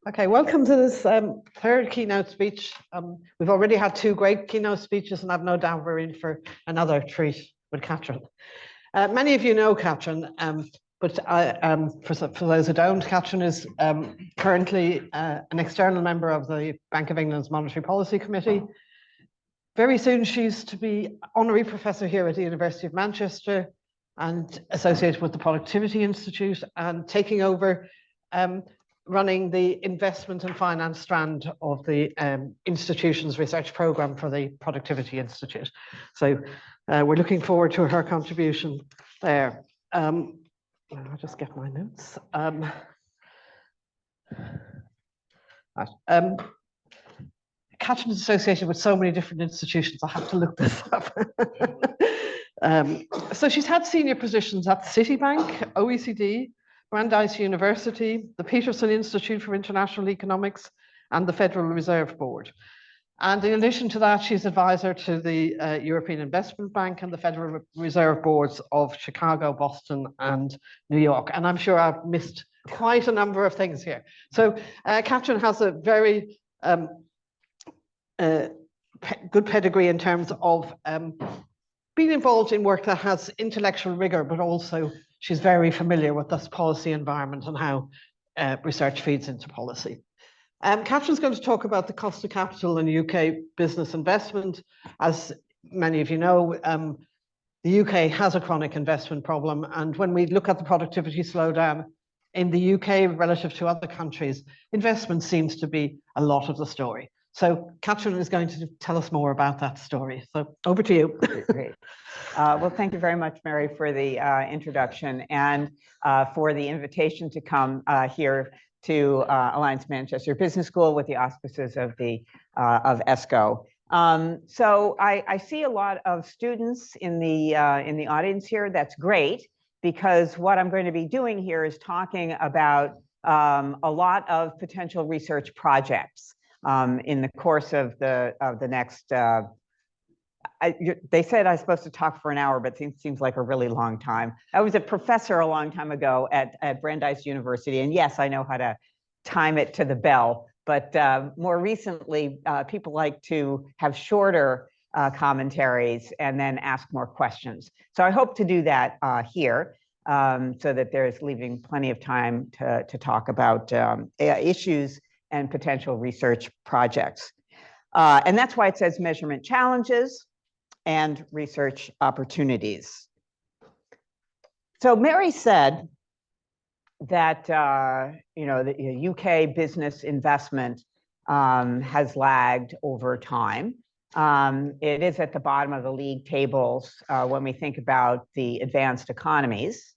Okay, welcome to this third keynote speech. We've already had two great keynote speeches, and I've no doubt we're in for another treat with Catherine. Many of you know Catherine, but for those who don't, Catherine is currently an external member of the Bank of England's Monetary Policy Committee. Very soon she's to be honorary professor here at the University of Manchester and associated with the Productivity Institute and taking over running the investment and finance strand of the institution's research program for the Productivity Institute. So we're looking forward to her contribution there. I'll just get my notes. Catherine's associated with so many different institutions, I have to look this up. So she's had senior positions at Citibank, OECD, Brandeis University, the Peterson Institute for International Economics, and the Federal Reserve Board. And in addition to that, she's advisor to the European Investment Bank and the Federal Reserve Boards of Chicago, Boston, and New York. And I'm sure I've missed quite a number of things here. So Catherine has a very good pedigree in terms of being involved in work that has intellectual rigor, but also she's very familiar with this policy environment and how research feeds into policy. Catherine's going to talk about the cost of capital in UK business investment. As many of you know, the UK has a chronic investment problem. And when we look at the productivity slowdown in the UK relative to other countries, investment seems to be a lot of the story. So Catherine is going to tell us more about that story. So over to you. Great. Well, thank you very much, Mary, for the introduction and for the invitation to come here to Alliance Manchester Business School with the auspices of ESCO. So I see a lot of students in the audience here. That's great, because what I'm going to be doing here is talking about a lot of potential research projects. In the course of the next, they said I was supposed to talk for an hour, but it seems like a really long time. I was a professor a long time ago at Brandeis University, and yes, I know how to time it to the bell, but more recently, people like to have shorter commentaries and then ask more questions. So I hope to do that here, so that there's leaving plenty of time to talk about issues and potential research projects. And that's why it says measurement challenges and research opportunities. So Mary said that the UK business investment has lagged over time. It is at the bottom of the league tables when we think about the advanced economies.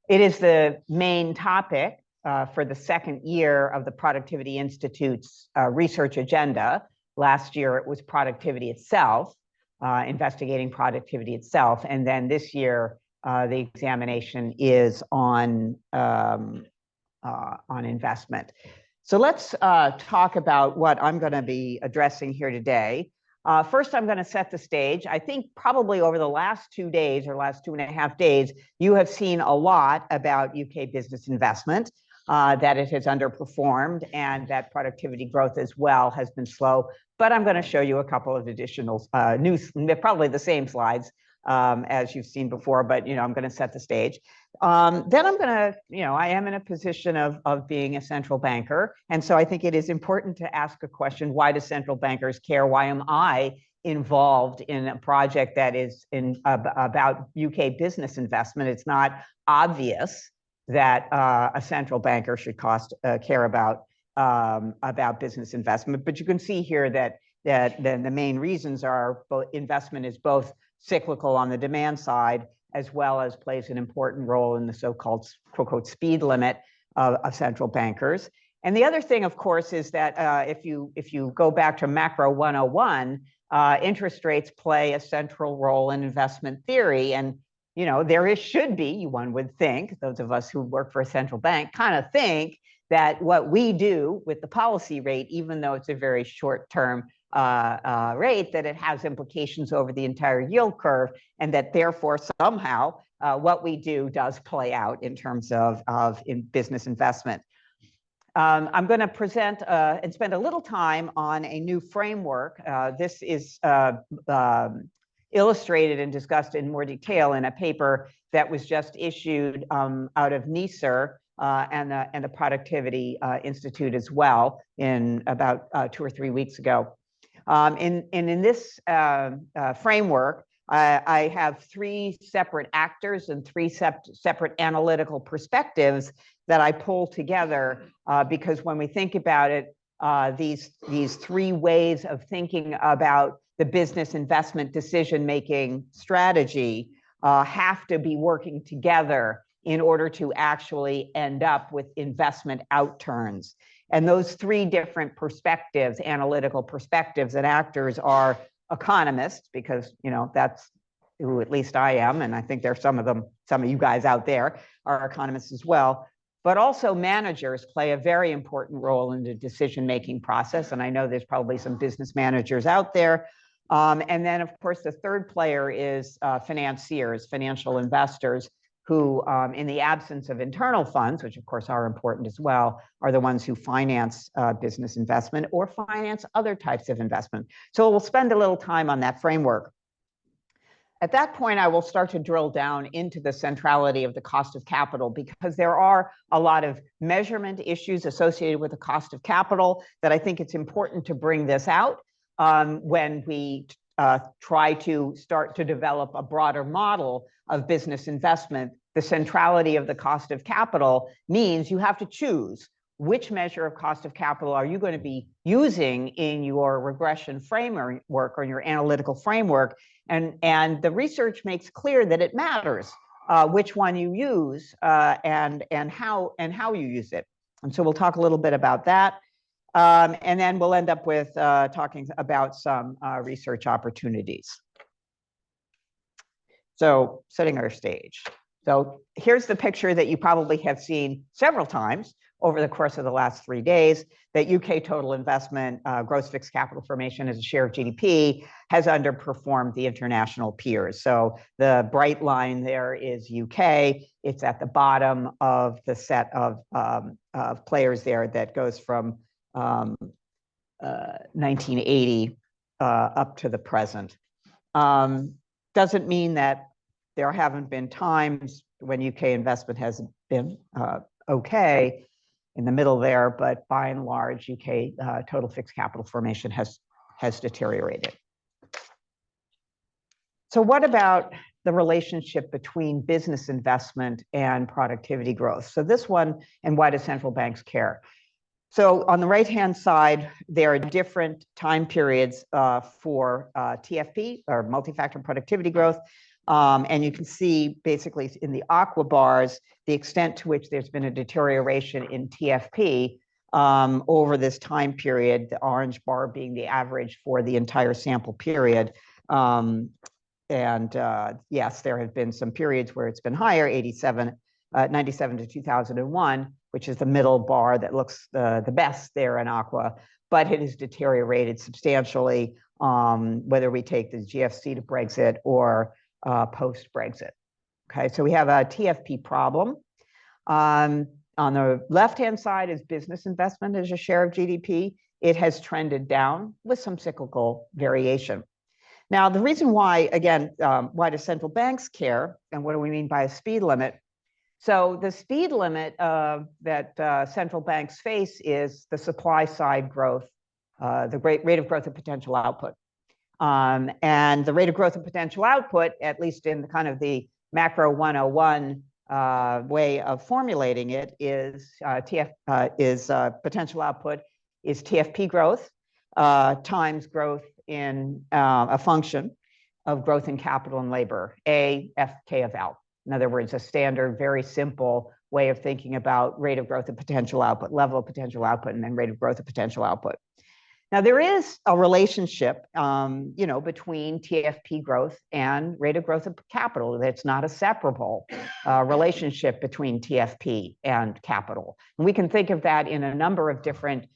It is the main topic for the second year of the Productivity Institute's research agenda. Last year, it was productivity itself, investigating productivity itself. And then this year, the examination is on investment. So let's talk about what I'm going to be addressing here today. First, I'm going to set the stage. I think probably over the last 2 days or last 2.5 days, you have seen a lot about UK business investment. That it has underperformed and that productivity growth as well has been slow. But I'm going to show you a couple of additional probably the same slides as you've seen before, but I'm going to set the stage. Then I'm going to, I am in a position of being a central banker. And so I think it is important to ask a question: why do central bankers care? Why am I involved in a project that is about UK business investment? It's not obvious that a central banker should care about business investment, but you can see here that the main reasons are investment is both cyclical on the demand side, as well as plays an important role in the so-called quote speed limit of central bankers. And the other thing, of course, is that if you go back to Macro 101, interest rates play a central role in investment theory. And there should be, one would think, those of us who work for a central bank kind of think that what we do with the policy rate, even though it's a very short-term rate, that it has implications over the entire yield curve, and that therefore somehow what we do does play out in terms of in business investment. I'm going to present and spend a little time on a new framework. This is illustrated and discussed in more detail in a paper that was just issued out of NISR and the Productivity Institute as well in about 2 or 3 weeks ago. In this framework, I have 3 separate actors and 3 separate analytical perspectives that I pull together because when we think about it, these 3 ways of thinking about the business investment decision-making strategy have to be working together in order to actually end up with investment outturns. And those 3 different perspectives, analytical perspectives and actors are economists, because that's who at least I am, and I think there's some of you guys out there are economists as well, but also managers play a very important role in the decision-making process, and I know there's probably some business managers out there. And then, of course, the third player is financiers, financial investors, who, in the absence of internal funds, which of course are important as well, are the ones who finance business investment or finance other types of investment. So we'll spend a little time on that framework. At that point, I will start to drill down into the centrality of the cost of capital, because there are a lot of measurement issues associated with the cost of capital that I think it's important to bring this out when we try to start to develop a broader model of business investment. The centrality of the cost of capital means you have to choose which measure of cost of capital are you going to be using in your regression framework or your analytical framework. And the research makes clear that it matters which one you use and how you use it. And so we'll talk a little bit about that. And then we'll end up with talking about some research opportunities. So setting our stage. So here's the picture that you probably have seen several times over the course of the last 3 days, that UK total investment, gross fixed capital formation as a share of GDP, has underperformed the international peers. So the bright line there is UK. It's at the bottom of the set of players there that goes from 1980 up to the present. Doesn't mean that there haven't been times when UK investment has been okay in the middle there, but by and large, UK total fixed capital formation has deteriorated. So what about the relationship between business investment and productivity growth? So this one, and why do central banks care? So on the right-hand side, there are different time periods for TFP, or multi-factor productivity growth. And you can see basically in the aqua bars, the extent to which there's been a deterioration in TFP over this time period, the orange bar being the average for the entire sample period. Yes, there have been some periods where it's been higher, 97 to 2001, which is the middle bar that looks the best there in aqua, but it has deteriorated substantially, whether we take the GFC to Brexit or post-Brexit. Okay, so we have a TFP problem. On the left-hand side is business investment as a share of GDP. It has trended down with some cyclical variation. Now, the reason why, again, why do central banks care, and what do we mean by a speed limit? So the speed limit that central banks face is the supply side growth, the rate of growth of potential output. And the rate of growth of potential output, at least in the kind of the macro 101 way of formulating it, is potential output is TFP growth times growth in a function of growth in capital and labor, A, F, K of L. In other words, a standard, very simple way of thinking about rate of growth of potential output, level of potential output, and then rate of growth of potential output. Now, there is a relationship, between TFP growth and rate of growth of capital. That's not a separable relationship between TFP and capital. And we can think of that in a number of different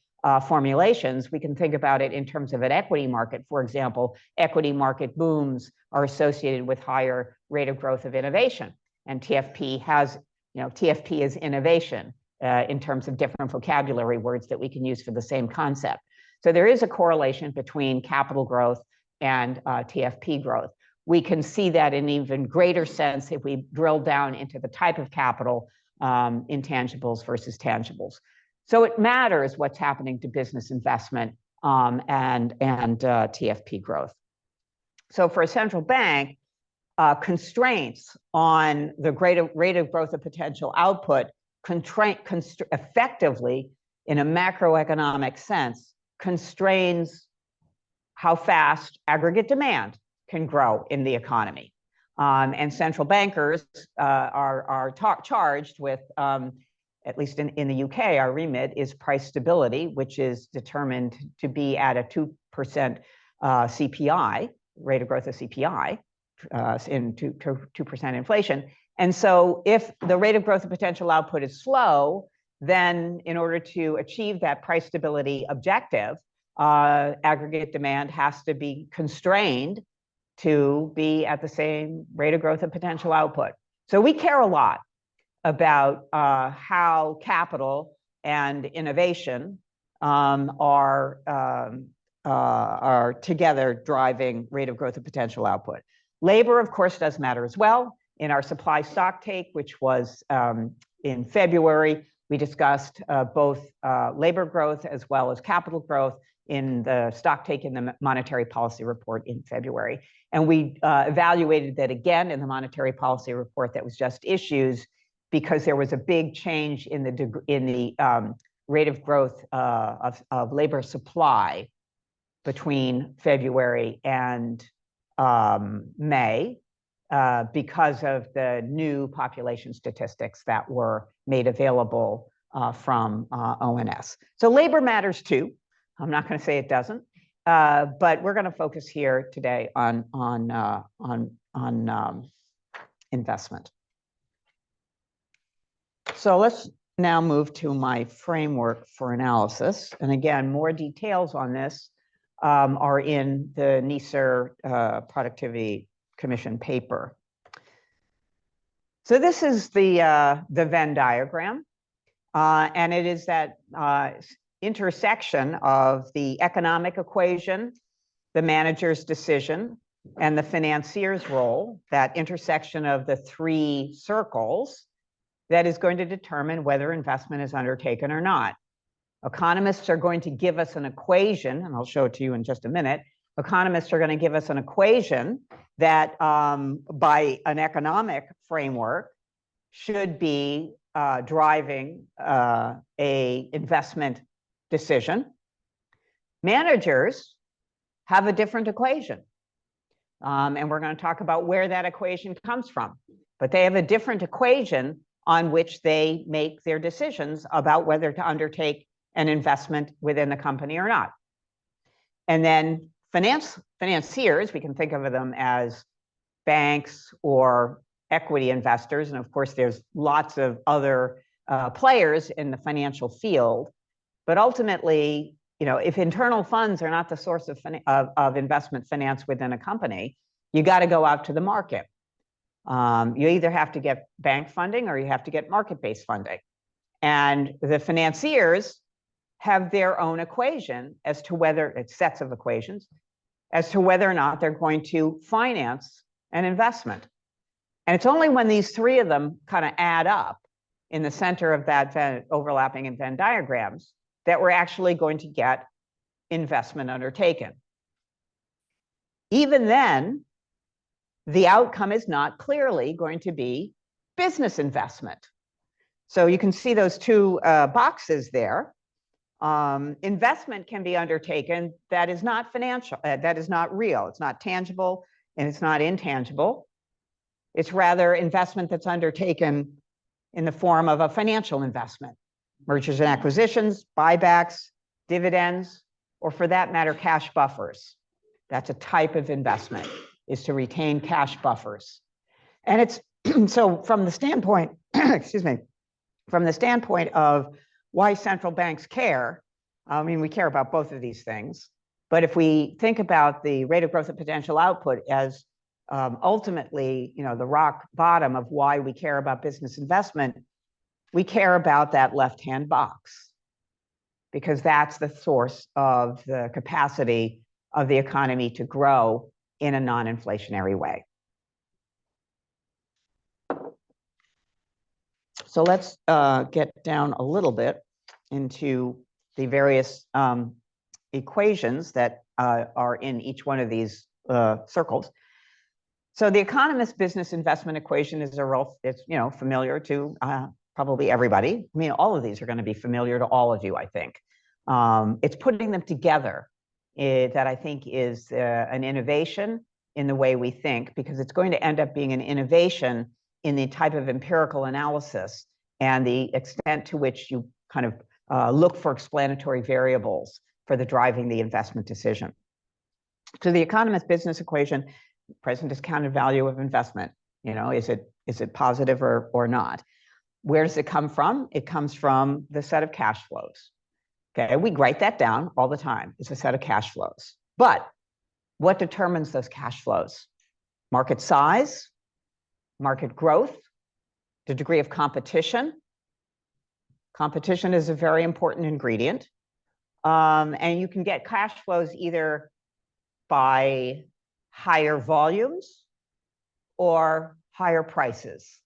formulations. We can think about it in terms of an equity market. For example, equity market booms are associated with higher rate of growth of innovation. And TFP has, TFP is innovation. in terms of different vocabulary words that we can use for the same concept. So there is a correlation between capital growth and TFP growth. We can see that in even greater sense if we drill down into the type of capital, intangibles versus tangibles. So it matters what's happening to business investment and TFP growth. So for a central bank, constraints on the rate of growth of potential output effectively, in a macroeconomic sense, constrains how fast aggregate demand can grow in the economy. And central bankers are charged with, at least in the UK, our remit is price stability, which is determined to be at a 2% CPI, rate of growth of CPI, in 2% inflation. And so if the rate of growth of potential output is slow, then in order to achieve that price stability objective, aggregate demand has to be constrained to be at the same rate of growth of potential output. So we care a lot about how capital and innovation are together driving rate of growth of potential output. Labor, of course, does matter as well. In our supply stock take, which was in February, we discussed both labor growth as well as capital growth in the stock take in the monetary policy report in February. And we evaluated that again in the monetary policy report that was just issued, because there was a big change in the rate of growth of labor supply between February and May, because of the new population statistics that were made available from ONS. So labor matters too. I'm not going to say it doesn't, but we're going to focus here today on investment. So let's now move to my framework for analysis. And again, more details on this are in the NISR Productivity Commission paper. So this is the Venn diagram, and it is that intersection of the economic equation, the manager's decision, and the financier's role, that intersection of the three circles that is going to determine whether investment is undertaken or not. Economists are going to give us an equation, and I'll show it to you in just a minute. Economists are going to give us an equation that by an economic framework should be driving a investment decision. Managers have a different equation. And we're going to talk about where that equation comes from. But they have a different equation on which they make their decisions about whether to undertake an investment within the company or not. And then financiers, we can think of them as banks or equity investors. And of course, there's lots of other players in the financial field. But ultimately, if internal funds are not the source of investment finance within a company, you got to go out to the market. You either have to get bank funding or you have to get market-based funding. And the financiers have their own equation as to whether, it's sets of equations, as to whether or not they're going to finance an investment. And it's only when these three of them kind of add up in the center of that overlapping in Venn diagrams that we're actually going to get investment undertaken. Even then, the outcome is not clearly going to be business investment. So you can see those two boxes there. Investment can be undertaken that is not financial, that is not real. It's not tangible and it's not intangible. It's rather investment that's undertaken in the form of a financial investment, mergers and acquisitions, buybacks, dividends, or for that matter, cash buffers. That's a type of investment, is to retain cash buffers. And it's so from the standpoint, excuse me, from the standpoint of why central banks care, I mean, we care about both of these things. But if we think about the rate of growth of potential output as ultimately, the rock bottom of why we care about business investment, we care about that left-hand box because that's the source of the capacity of the economy to grow in a non-inflationary way. So let's get down a little bit into the various equations that are in each one of these circles. So the economist business investment equation is it's familiar to probably everybody. I mean, all of these are going to be familiar to all of you, I think. It's putting them together that I think is an innovation in the way we think, because it's going to end up being an innovation in the type of empirical analysis and the extent to which you kind of look for explanatory variables for the driving the investment decision. So the economist business equation, present discounted value of investment, is it positive or not? Where does it come from? It comes from the set of cash flows. Okay, we write that down all the time. It's a set of cash flows. But what determines those cash flows? Market size, market growth, the degree of competition. Competition is a very important ingredient. And you can get cash flows either by higher volumes or higher prices.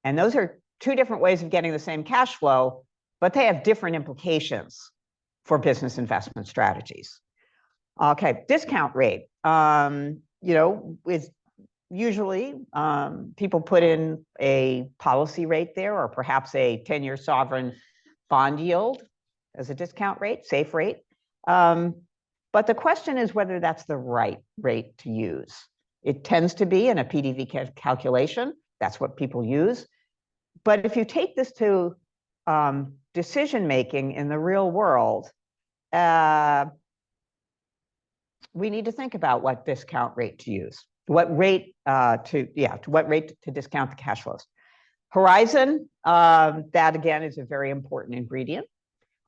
And those are two different ways of getting the same cash flow, but they have different implications for business investment strategies. Okay, discount rate, is usually people put in a policy rate there, or perhaps a 10-year sovereign bond yield as a discount rate, safe rate. But the question is whether that's the right rate to use. It tends to be in a PDV calculation. That's what people use. But if you take this to decision-making in the real world, we need to think about what discount rate to use, what rate to discount the cash flows. Horizon, that again is a very important ingredient.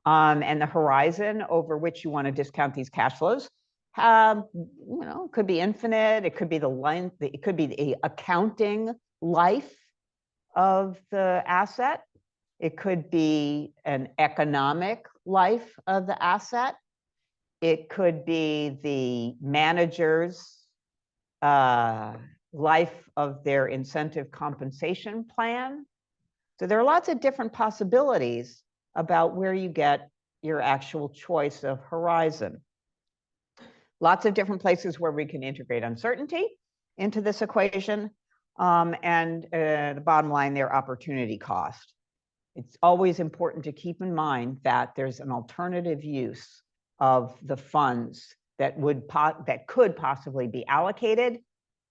And the horizon over which you want to discount these cash flows, could be infinite. It could be the length. It could be the accounting life of the asset. It could be an economic life of the asset. It could be the manager's life of their incentive compensation plan. So there are lots of different possibilities about where you get your actual choice of horizon. Lots of different places where we can integrate uncertainty into this equation, and the bottom line there, opportunity cost. It's always important to keep in mind that there's an alternative use of the funds that could possibly be allocated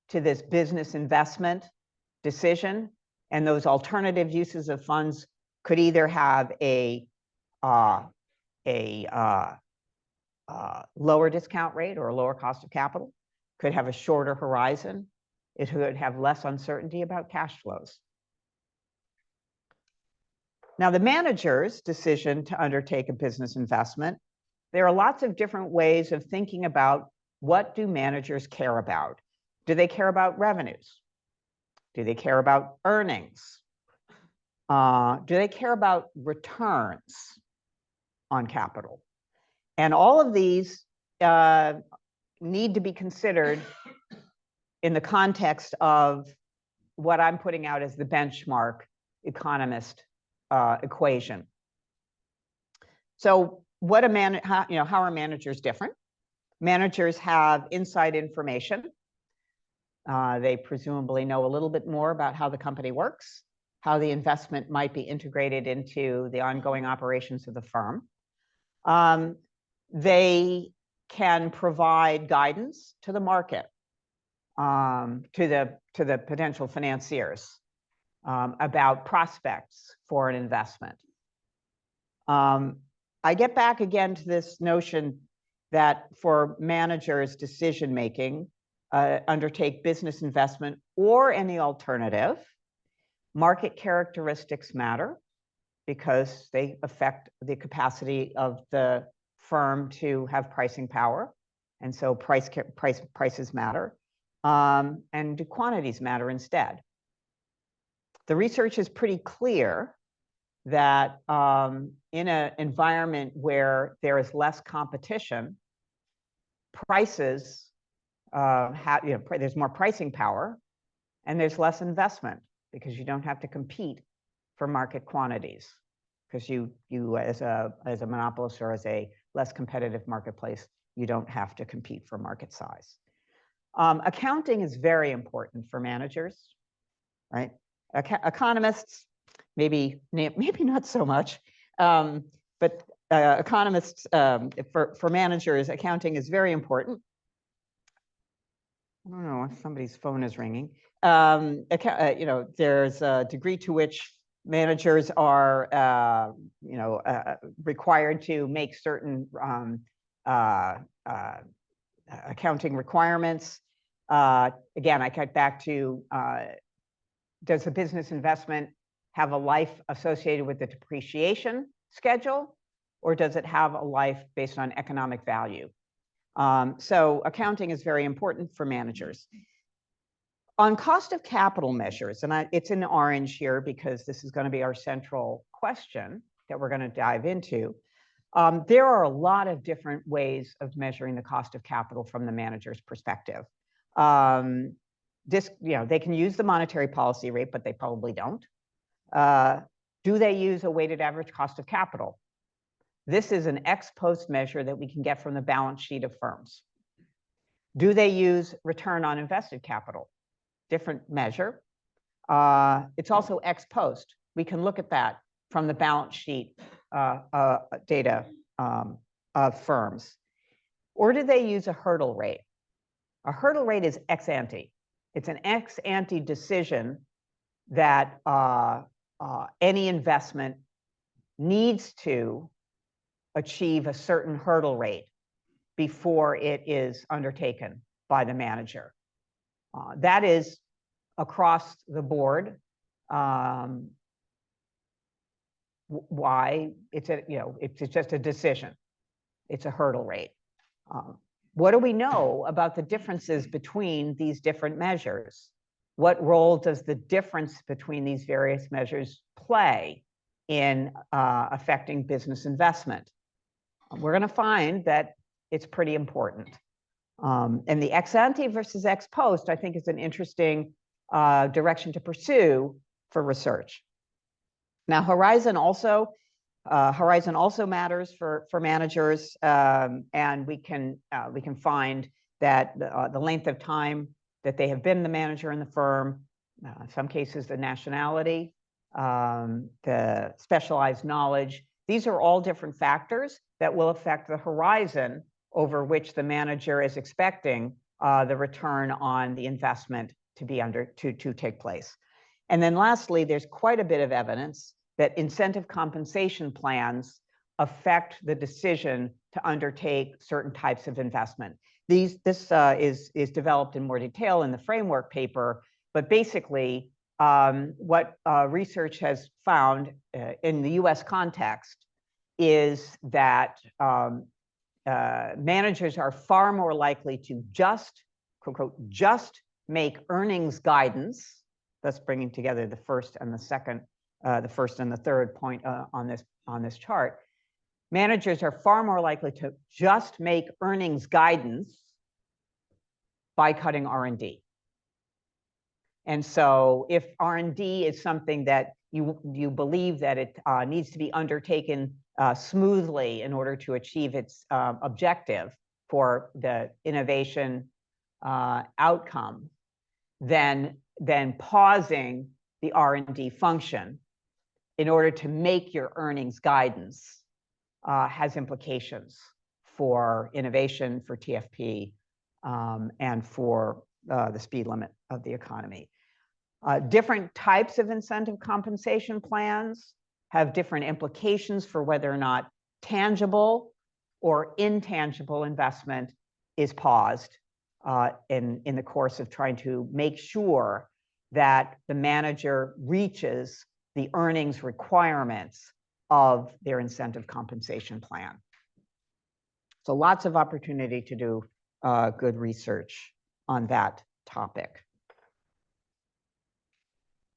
to this business investment decision, and those alternative uses of funds could either have a lower discount rate or a lower cost of capital, could have a shorter horizon, it could have less uncertainty about cash flows. Now, the manager's decision to undertake a business investment, there are lots of different ways of thinking about what do managers care about. Do they care about revenues? Do they care about earnings? Do they care about returns on capital? And all of these need to be considered in the context of what I'm putting out as the benchmark economist equation. So how are managers different? Managers have inside information. They presumably know a little bit more about how the company works, how the investment might be integrated into the ongoing operations of the firm. They can provide guidance to the market, to the potential financiers about prospects for an investment. I get back again to this notion that for managers' decision-making, undertake business investment or any alternative, market characteristics matter because they affect the capacity of the firm to have pricing power. And so prices matter, and quantities matter instead. The research is pretty clear that in an environment where there is less competition, prices there's more pricing power, and there's less investment because you don't have to compete for market quantities, because you as a monopolist or as a less competitive marketplace, you don't have to compete for market size. Accounting is very important for managers, right? Economists, maybe not so much, but economists, for managers, accounting is very important. I don't know if somebody's phone is ringing. There's a degree to which managers are, required to make certain accounting requirements. Again, I cut back to, does the business investment have a life associated with the depreciation schedule, or does it have a life based on economic value? So accounting is very important for managers. On cost of capital measures, and it's in orange here because this is going to be our central question that we're going to dive into. There are a lot of different ways of measuring the cost of capital from the manager's perspective. They can use the monetary policy rate, but they probably don't. Do they use a weighted average cost of capital? This is an ex post measure that we can get from the balance sheet of firms. Do they use return on invested capital? Different measure. It's also ex post. We can look at that from the balance sheet data of firms. Or do they use a hurdle rate? A hurdle rate is ex ante. It's an ex ante decision that any investment needs to achieve a certain hurdle rate before it is undertaken by the manager. That is across the board why it's just a decision. It's a hurdle rate. What do we know about the differences between these different measures? What role does the difference between these various measures play in affecting business investment? We're going to find that it's pretty important. And the ex ante versus ex post, I think, is an interesting direction to pursue for research. Now, horizon also matters for managers, and we can find that the length of time that they have been the manager in the firm, in some cases the nationality, the specialized knowledge. These are all different factors that will affect the horizon over which the manager is expecting the return on the investment to take place. And then lastly, there's quite a bit of evidence that incentive compensation plans affect the decision to undertake certain types of investment. This is developed in more detail in the framework paper, but basically what research has found in the US context is that managers are far more likely to just, quote, unquote, just make earnings guidance, thus bringing together the first and the second, the first and the third point on this chart. Managers are far more likely to just make earnings guidance by cutting R&D. And so if R&D is something that you believe that it needs to be undertaken smoothly in order to achieve its objective for the innovation outcome, then pausing the R&D function in order to make your earnings guidance has implications for innovation, for TFP, and for the speed limit of the economy. Different types of incentive compensation plans have different implications for whether or not tangible or intangible investment is paused in the course of trying to make sure that the manager reaches the earnings requirements of their incentive compensation plan. So lots of opportunity to do good research on that topic.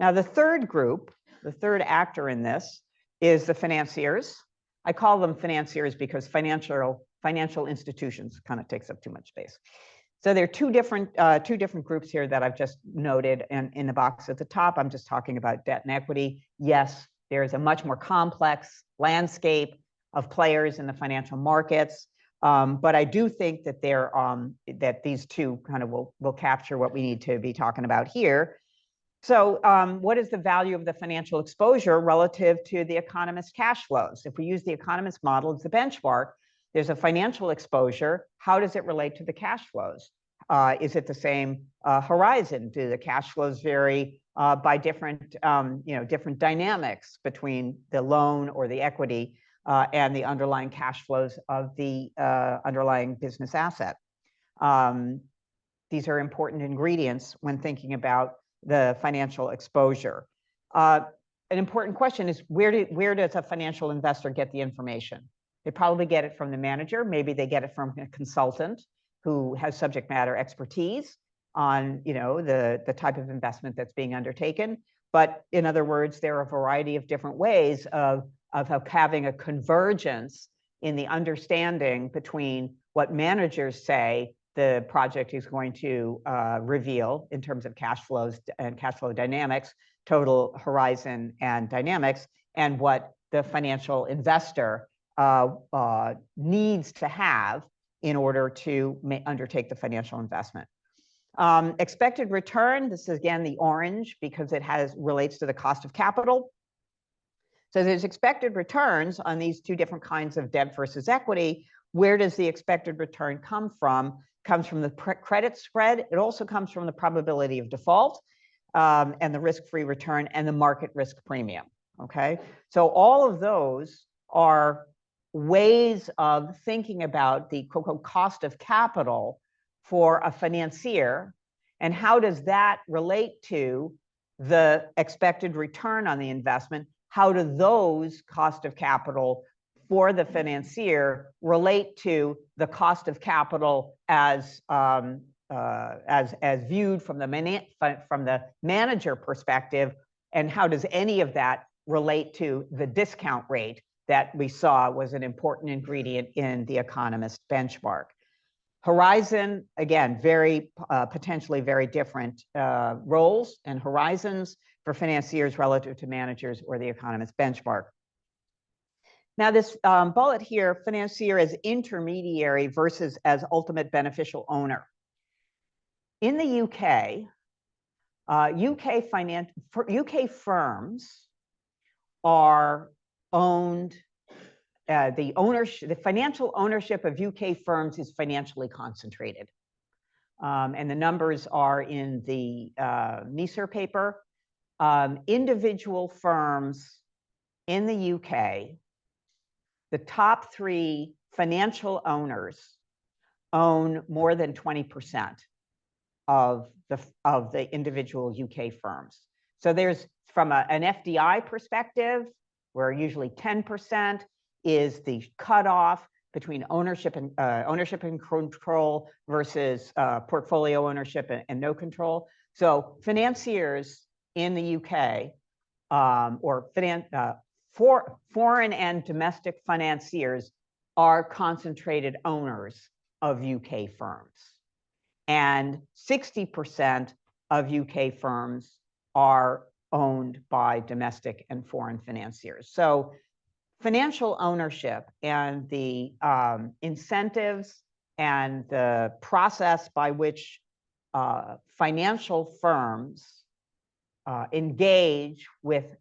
Now, the third group, the third actor in this, is the financiers. I call them financiers because financial institutions kind of takes up too much space. So there are two different groups here that I've just noted, and in the box at the top, I'm just talking about debt and equity. Yes, there's a much more complex landscape of players in the financial markets, but I do think that that these two kind of will capture what we need to be talking about here. So what is the value of the financial exposure relative to the economist cash flows? If we use the economist model as the benchmark, there's a financial exposure. How does it relate to the cash flows? Is it the same horizon? Do the cash flows vary by different, different dynamics between the loan or the equity and the underlying cash flows of the underlying business asset? These are important ingredients when thinking about the financial exposure. An important question is where does a financial investor get the information? They probably get it from the manager. Maybe they get it from a consultant who has subject matter expertise on the type of investment that's being undertaken. But in other words, there are a variety of different ways of having a convergence in the understanding between what managers say the project is going to reveal in terms of cash flows and cash flow dynamics, total horizon and dynamics, and what the financial investor needs to have in order to undertake the financial investment. Expected return, this is again the orange because it relates to the cost of capital. So there's expected returns on these two different kinds of debt versus equity. Where does the expected return come from? Comes from the credit spread. It also comes from the probability of default and the risk-free return and the market risk premium. Okay, so all of those are ways of thinking about the quote-unquote cost of capital for a financier, and how does that relate to the expected return on the investment? How do those cost of capital for the financier relate to the cost of capital as viewed from the manager perspective, and how does any of that relate to the discount rate that we saw was an important ingredient in the economist benchmark? Horizon, again, potentially very different roles and horizons for financiers relative to managers or the economist benchmark. Now this bullet here, financier as intermediary versus as ultimate beneficial owner. In the UK firms are owned, the financial ownership of UK firms is financially concentrated. And the numbers are in the Neser paper. Individual firms in the UK, the top 3 financial owners own more than 20% of the individual UK firms. So there's, from an FDI perspective, where usually 10% is the cutoff between ownership and control versus portfolio ownership and no control. So financiers in the UK foreign and domestic financiers are concentrated owners of UK firms. And 60% of UK firms are owned by domestic and foreign financiers. So financial ownership and the incentives and the process by which financial firms engage with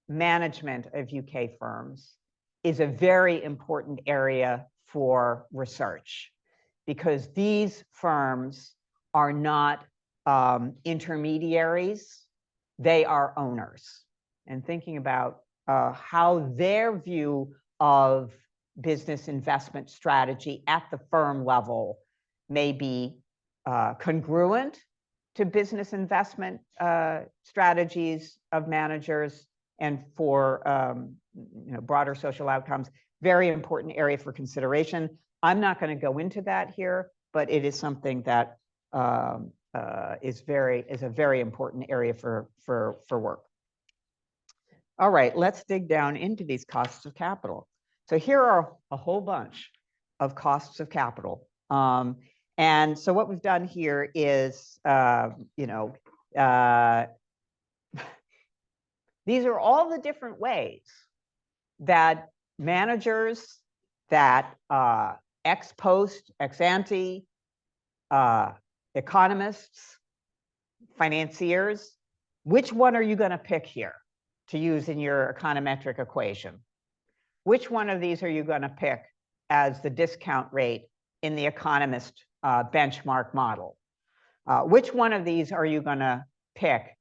management of UK firms is a very important area for research, because these firms are not intermediaries, they are owners. And thinking about how their view of business investment strategy at the firm level may be congruent to business investment strategies of managers and for broader social outcomes. Very important area for consideration. I'm not going to go into that here, but it is something that is a very important area for work. All right, let's dig down into these costs of capital. So here are a whole bunch of costs of capital. And so what we've done here is, these are all the different ways that managers, that ex post, ex ante, economists, financiers, which one are you going to pick here to use in your econometric equation? Which one of these are you going to pick as the discount rate in the economist benchmark model? Which one of these are you going to pick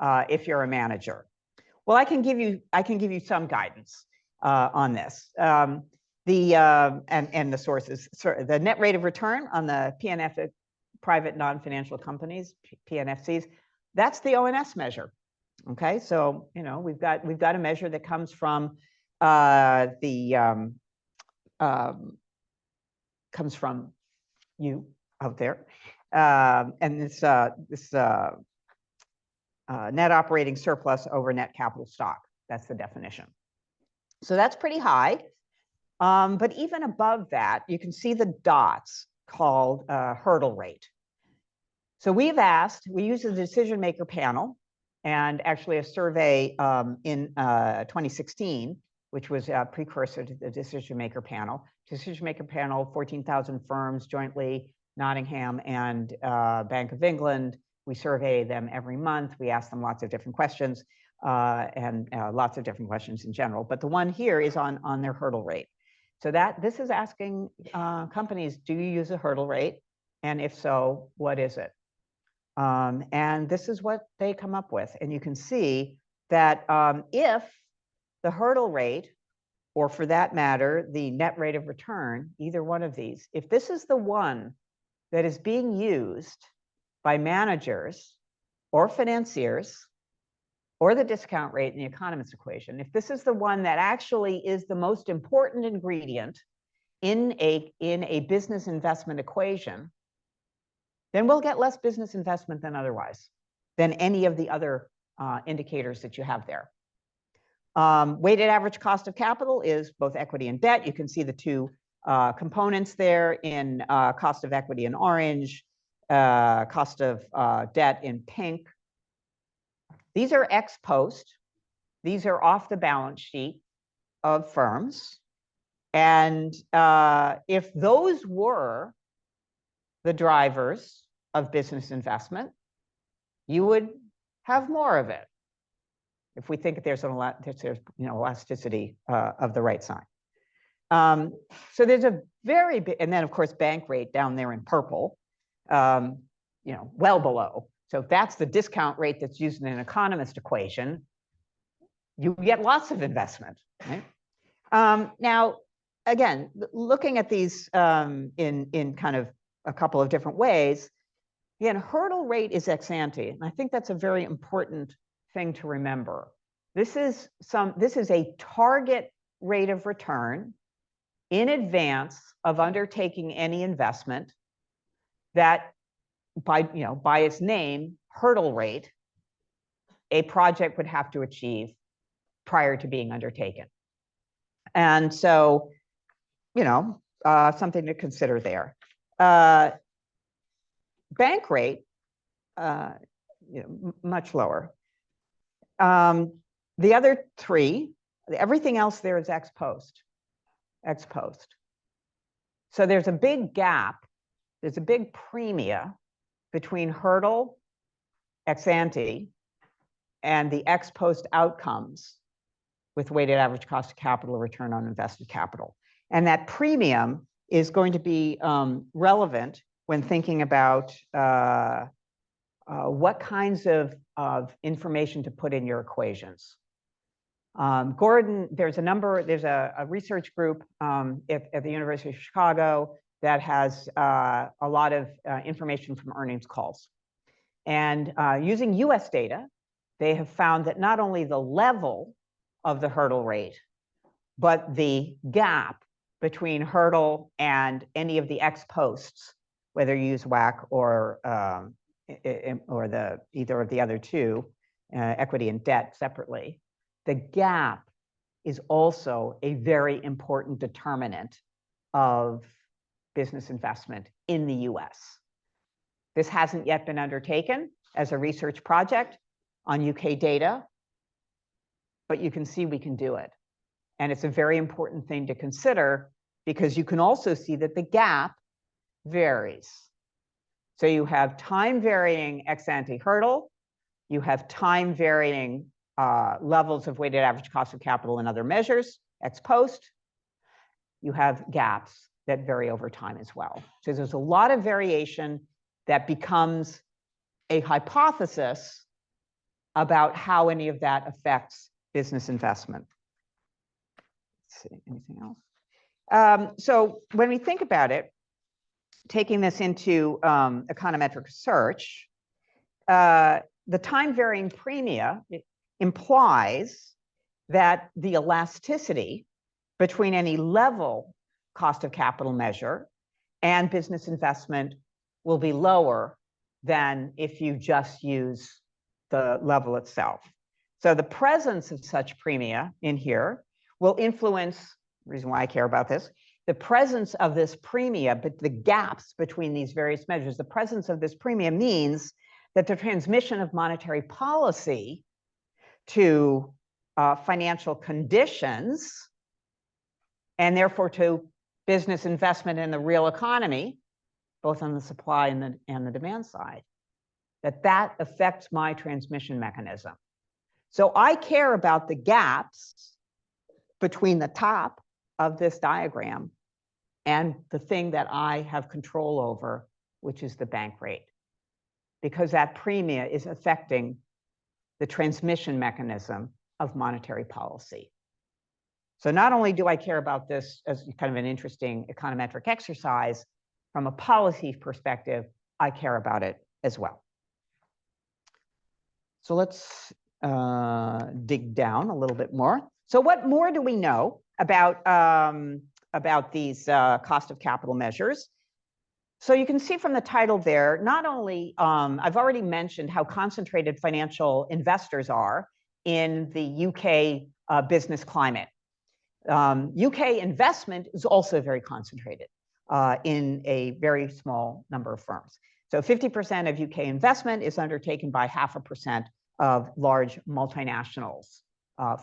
if you're a manager? Well, I can give you some guidance on this. And the sources, the net rate of return on the PNF, private non-financial companies, PNFCs, that's the ONS measure. Okay, so we've got a measure that comes from comes from you out there, and this net operating surplus over net capital stock. That's the definition. So that's pretty high. But even above that, you can see the dots called hurdle rate. So we used a decision maker panel, and actually a survey in 2016, which was a precursor to the decision maker panel. Decision maker panel, 14,000 firms jointly, Nottingham and Bank of England. We survey them every month. We ask them lots of different questions and lots of different questions in general. But the one here is on their hurdle rate. So this is asking companies, do you use a hurdle rate? And if so, what is it? And this is what they come up with. And you can see that if the hurdle rate, or for that matter, the net rate of return, either one of these, if this is the one that is being used by managers or financiers, or the discount rate in the economist equation, if this is the one that actually is the most important ingredient in a business investment equation, then we'll get less business investment than otherwise, than any of the other indicators that you have there. Weighted average cost of capital is both equity and debt. You can see the two components there in cost of equity in orange, cost of debt in pink. These are ex post. These are off the balance sheet of firms. And if those were the drivers of business investment, you would have more of it. If we think there's elasticity of the right sign. So there's a very big, and then of course bank rate down there in purple, well below. So if that's the discount rate that's used in an economist equation, you get lots of investment. Right? Now, again, looking at these in kind of a couple of different ways, again, hurdle rate is ex ante, and I think that's a very important thing to remember. This is a target rate of return in advance of undertaking any investment that by its name, hurdle rate, a project would have to achieve prior to being undertaken. And so, something to consider there. Bank rate, much lower. The other three, everything else there is ex post. Ex post. So there's a big gap, there's a big premium between hurdle, ex ante, and the ex post outcomes with weighted average cost of capital or return on invested capital. And that premium is going to be relevant when thinking about what kinds of information to put in your equations. Gordon, there's a research group at the University of Chicago that has a lot of information from earnings calls. And using US data, they have found that not only the level of the hurdle rate, but the gap between hurdle and any of the ex posts, whether you use WACC or either of the other two, equity and debt separately, the gap is also a very important determinant of business investment in the US. This hasn't yet been undertaken as a research project on UK data, but you can see we can do it. And it's a very important thing to consider because you can also see that the gap varies. So you have time varying ex ante hurdle, you have time varying levels of weighted average cost of capital and other measures ex post. You have gaps that vary over time as well. So there's a lot of variation that becomes a hypothesis about how any of that affects business investment. Let's see, anything else? So when we think about it, taking this into econometric research, the time varying premia implies that the elasticity between any level cost of capital measure and business investment will be lower than if you just use the level itself. So the presence of such premia in here will influence, the reason why I care about this, the presence of this premia, but the gaps between these various measures, the presence of this premia means that the transmission of monetary policy to financial conditions and therefore to business investment in the real economy, both on the supply and the demand side, that affects my transmission mechanism. So I care about the gaps between the top of this diagram and the thing that I have control over, which is the bank rate, because that premia is affecting the transmission mechanism of monetary policy. So not only do I care about this as kind of an interesting econometric exercise, from a policy perspective, I care about it as well. So let's dig down a little bit more. So what more do we know about these cost of capital measures? So you can see from the title there, not only, I've already mentioned how concentrated financial investors are in the UK business climate. UK investment is also very concentrated in a very small number of firms. So 50% of UK investment is undertaken by 0.5% of large multinationals,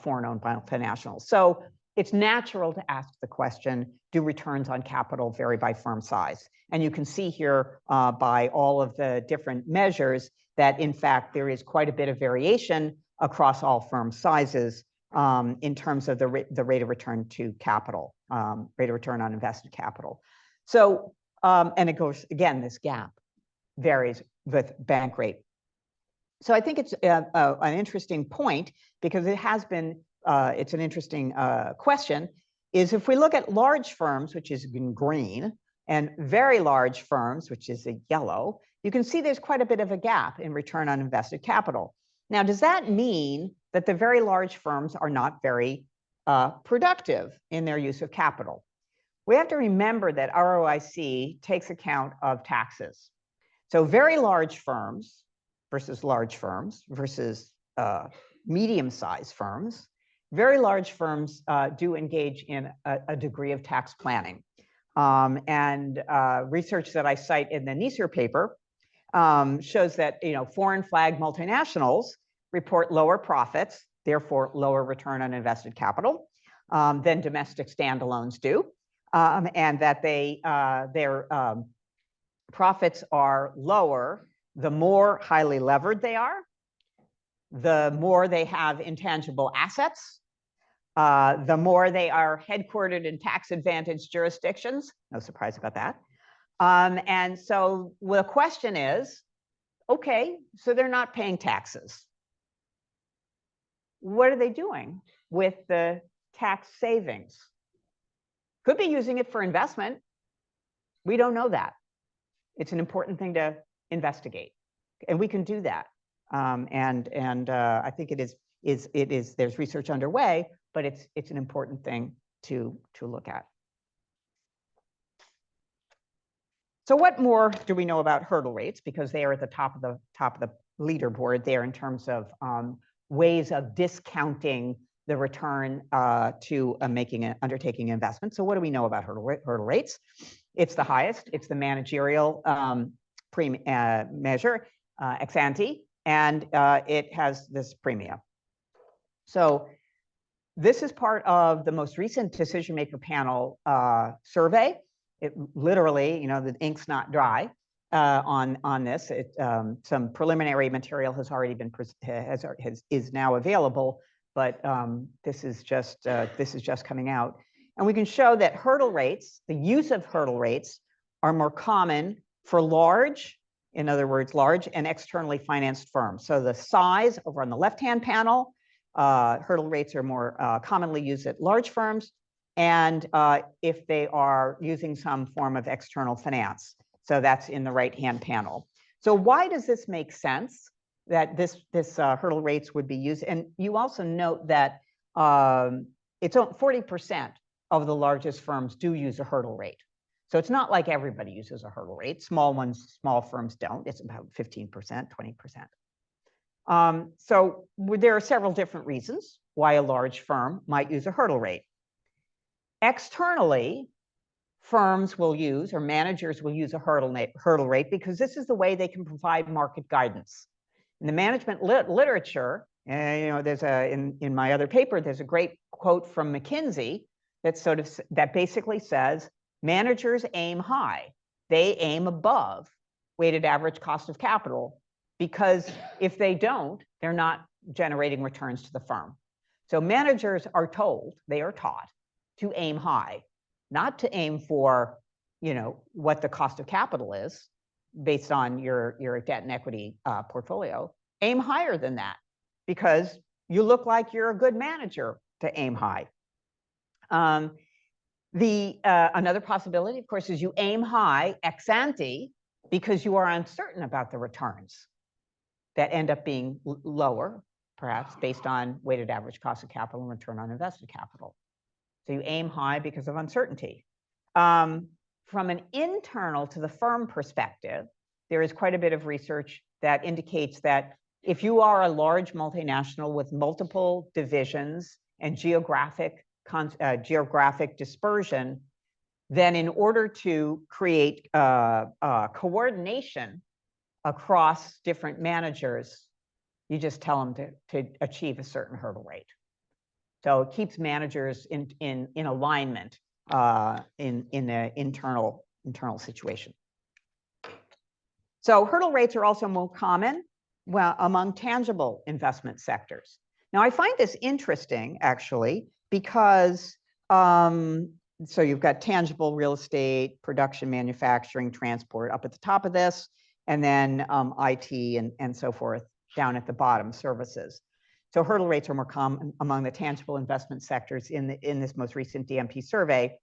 foreign-owned multinationals. So it's natural to ask the question, do returns on capital vary by firm size? And you can see here by all of the different measures that, in fact, there is quite a bit of variation across all firm sizes in terms of the rate of return to capital, rate of return on invested capital. So, and it goes, again, this gap varies with bank rate. So I think it's an interesting point because it has been, it's an interesting question, is if we look at large firms, which is in green, and very large firms, which is in yellow, you can see there's quite a bit of a gap in return on invested capital. Now, does that mean that the very large firms are not very productive in their use of capital? We have to remember that ROIC takes account of taxes. So very large firms versus medium-sized firms, very large firms do engage in a degree of tax planning. And research that I cite in the Neisser paper shows that foreign flag multinationals report lower profits, therefore lower return on invested capital than domestic standalones do, and that their profits are lower the more highly levered they are, the more they have intangible assets, the more they are headquartered in tax-advantaged jurisdictions. No surprise about that. And so the question is, okay, so they're not paying taxes. What are they doing with the tax savings? Could be using it for investment. We don't know that. It's an important thing to investigate, and we can do that. I think there's research underway, but it's an important thing to look at. So what more do we know about hurdle rates? Because they are at the top of the leaderboard there in terms of ways of discounting the return to undertaking an investment. So what do we know about hurdle rates? It's the highest. It's the managerial measure, ex ante, and it has this premium. So this is part of the most recent decision maker panel survey. It literally, the ink's not dry on this. Some preliminary material has already been is now available, but this is just coming out, and we can show that hurdle rates, the use of hurdle rates, are more common for large, in other words, large and externally financed firms. So the size over on the left-hand panel, hurdle rates are more commonly used at large firms, and if they are using some form of external finance. So that's in the right-hand panel. So why does this make sense that this hurdle rates would be used? And you also note that it's 40% of the largest firms do use a hurdle rate. So it's not like everybody uses a hurdle rate. Small firms don't. It's about 15%, 20%. So there are several different reasons why a large firm might use a hurdle rate. Externally, firms will use, or managers will use a hurdle rate because this is the way they can provide market guidance. In the management literature, there's in my other paper, there's a great quote from McKinsey that basically says managers aim high. They aim above weighted average cost of capital, because if they don't, they're not generating returns to the firm. So managers are told, they are taught to aim high, not to aim for, what the cost of capital is based on your debt and equity portfolio. Aim higher than that, because you look like you're a good manager to aim high. Another possibility, of course, is you aim high ex ante because you are uncertain about the returns that end up being lower, perhaps based on weighted average cost of capital and return on invested capital. So you aim high because of uncertainty. From an internal to the firm perspective, there is quite a bit of research that indicates that if you are a large multinational with multiple divisions and geographic dispersion, then in order to create coordination across different managers, you just tell them to achieve a certain hurdle rate. So it keeps managers in alignment in the internal situation. So hurdle rates are also more common among tangible investment sectors. Now, I find this interesting, actually, because so you've got tangible real estate, production, manufacturing, transport up at the top of this, and then IT and so forth down at the bottom, services. So hurdle rates are more common among the tangible investment sectors in this most recent DMP survey.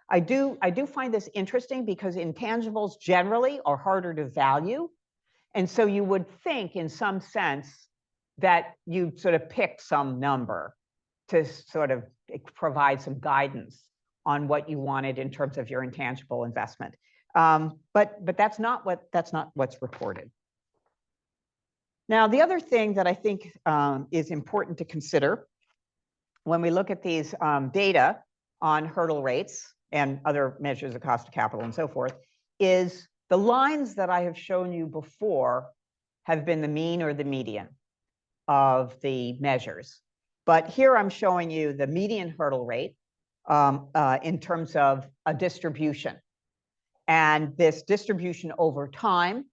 I do find this interesting because intangibles generally are harder to value. And so you would think in some sense that you sort of pick some number to sort of provide some guidance on what you wanted in terms of your intangible investment. But that's not what's reported. Now, the other thing that I think is important to consider when we look at these data on hurdle rates and other measures of cost of capital and so forth is the lines that I have shown you before have been the mean or the median of the measures. But here I'm showing you the median hurdle rate in terms of a distribution. And this distribution over time,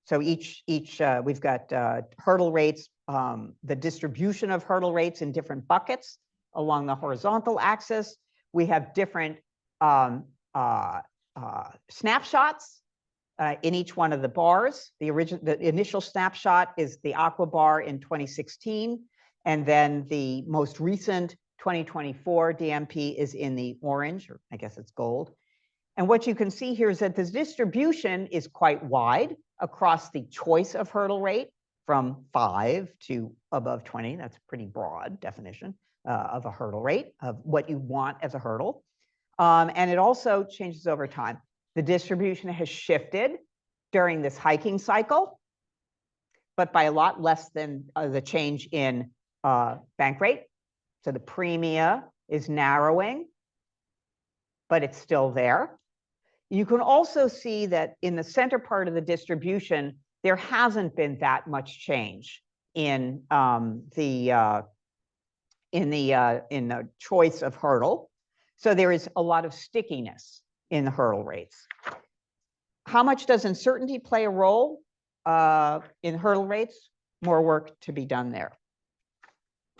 so we've got hurdle rates, the distribution of hurdle rates in different buckets along the horizontal axis. We have different snapshots in each one of the bars. The initial snapshot is the aqua bar in 2016, and then the most recent 2024 DMP is in the orange, or I guess it's gold. And what you can see here is that this distribution is quite wide across the choice of hurdle rate from 5 to above 20. That's a pretty broad definition of a hurdle rate, of what you want as a hurdle. And it also changes over time. The distribution has shifted during this hiking cycle, but by a lot less than the change in bank rate. So the premia is narrowing, but it's still there. You can also see that in the center part of the distribution, there hasn't been that much change in the choice of hurdle. So there is a lot of stickiness in the hurdle rates. How much does uncertainty play a role in hurdle rates? More work to be done there.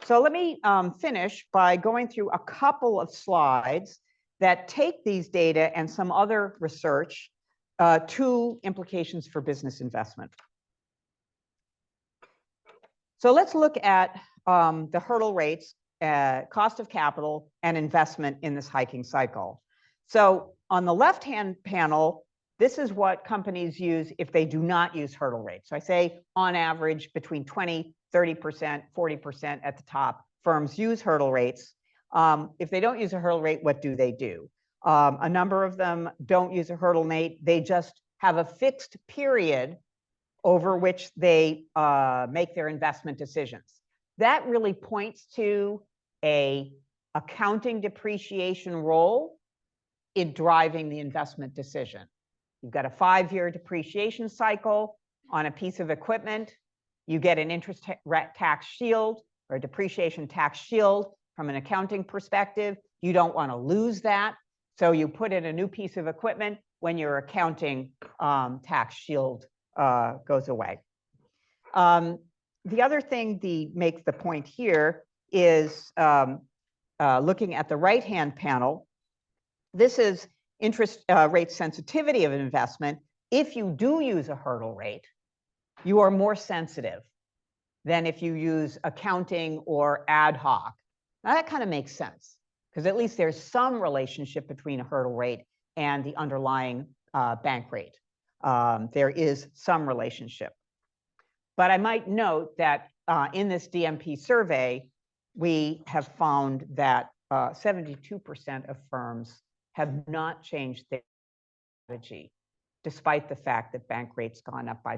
So let me finish by going through a couple of slides that take these data and some other research to implications for business investment. So let's look at the hurdle rates, cost of capital, and investment in this hiking cycle. So on the left-hand panel, this is what companies use if they do not use hurdle rates. So I say on average between 20, 30%, 40% at the top, firms use hurdle rates. If they don't use a hurdle rate, what do they do? A number of them don't use a hurdle rate. They just have a fixed period over which they make their investment decisions. That really points to an accounting depreciation role in driving the investment decision. You've got a 5-year depreciation cycle on a piece of equipment. You get an interest tax shield or a depreciation tax shield from an accounting perspective. You don't want to lose that. So you put in a new piece of equipment when your accounting tax shield goes away. The other thing makes the point here is looking at the right-hand panel. This is interest rate sensitivity of an investment. If you do use a hurdle rate, you are more sensitive than if you use accounting or ad hoc. Now that kind of makes sense because at least there's some relationship between a hurdle rate and the underlying bank rate. There is some relationship. But I might note that in this DMP survey, we have found that 72% of firms have not changed their strategy, despite the fact that bank rates gone up by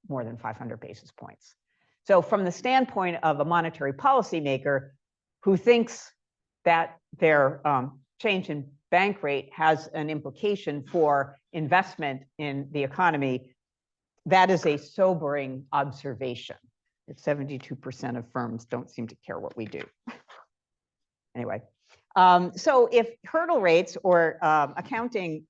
more than 500 basis points. So from the standpoint of a monetary policymaker who thinks that their change in bank rate has an implication for investment in the economy, that is a sobering observation. That 72% of firms don't seem to care what we do. Anyway, so if hurdle rates or accounting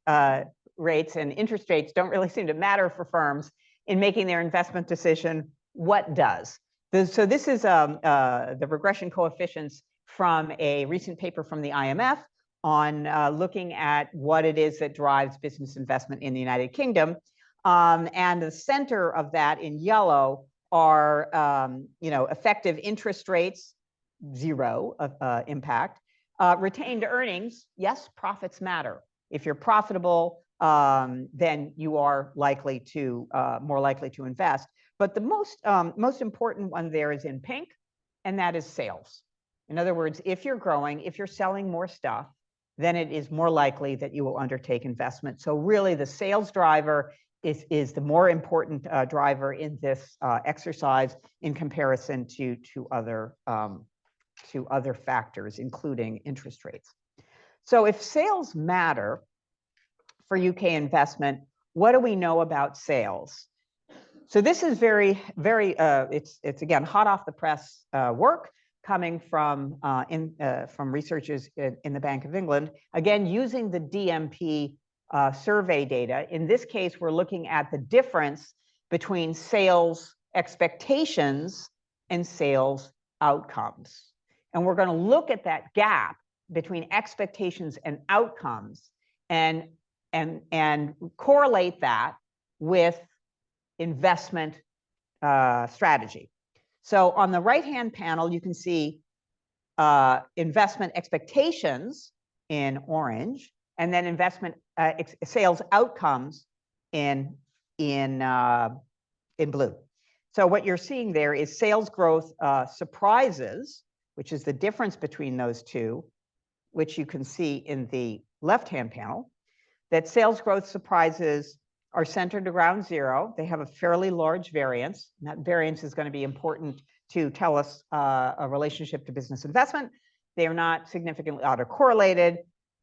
rates and interest rates don't really seem to matter for firms in making their investment decision, what does? So this is the regression coefficients from a recent paper from the IMF on looking at what it is that drives business investment in the United Kingdom. And the center of that in yellow are effective interest rates, zero impact. Retained earnings, yes, profits matter. If you're profitable, then you are likely to more likely to invest. But the most important one there is in pink, and that is sales. In other words, if you're growing, if you're selling more stuff, then it is more likely that you will undertake investment. So really the sales driver is the more important driver in this exercise in comparison to other factors, including interest rates. So if sales matter for UK investment, what do we know about sales? So this is very, it's again, hot off the press work coming from researchers in the Bank of England, again, using the DMP survey data. In this case, we're looking at the difference between sales expectations and sales outcomes. And we're going to look at that gap between expectations and outcomes and correlate that with investment strategy. So on the right-hand panel, you can see investment expectations in orange, and then investment sales outcomes in blue. So what you're seeing there is sales growth surprises, which is the difference between those two, which you can see in the left-hand panel, that sales growth surprises are centered around zero. They have a fairly large variance. And that variance is going to be important to tell us a relationship to business investment. They are not significantly autocorrelated.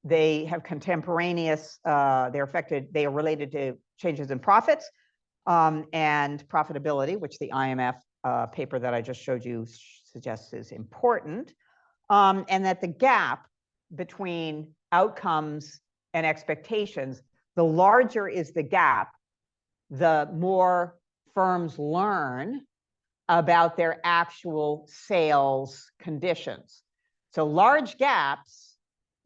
They have contemporaneous, they are related to changes in profits and profitability, which the IMF paper that I just showed you suggests is important. And that the gap between outcomes and expectations, the larger is the gap, the more firms learn about their actual sales conditions. So large gaps,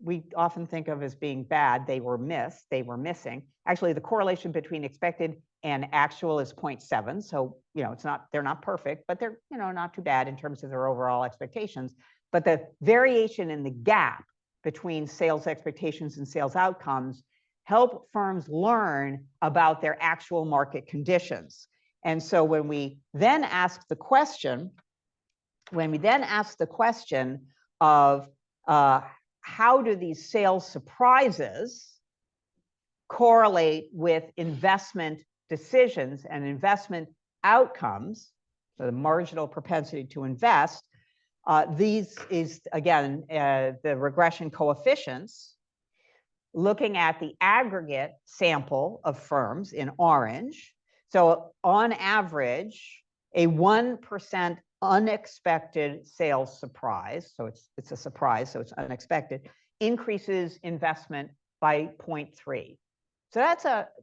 we often think of as being bad. They were missing. Actually, the correlation between expected and actual is 0.7. So, they're not perfect, but they're, not too bad in terms of their overall expectations. But the variation in the gap between sales expectations and sales outcomes help firms learn about their actual market conditions. And so when we then ask the question, of how do these sales surprises correlate with investment decisions and investment outcomes, so the marginal propensity to invest, these is, again, the regression coefficients, looking at the aggregate sample of firms in orange. So on average, a 1% unexpected sales surprise, so it's a surprise, so it's unexpected, increases investment by 0.3. So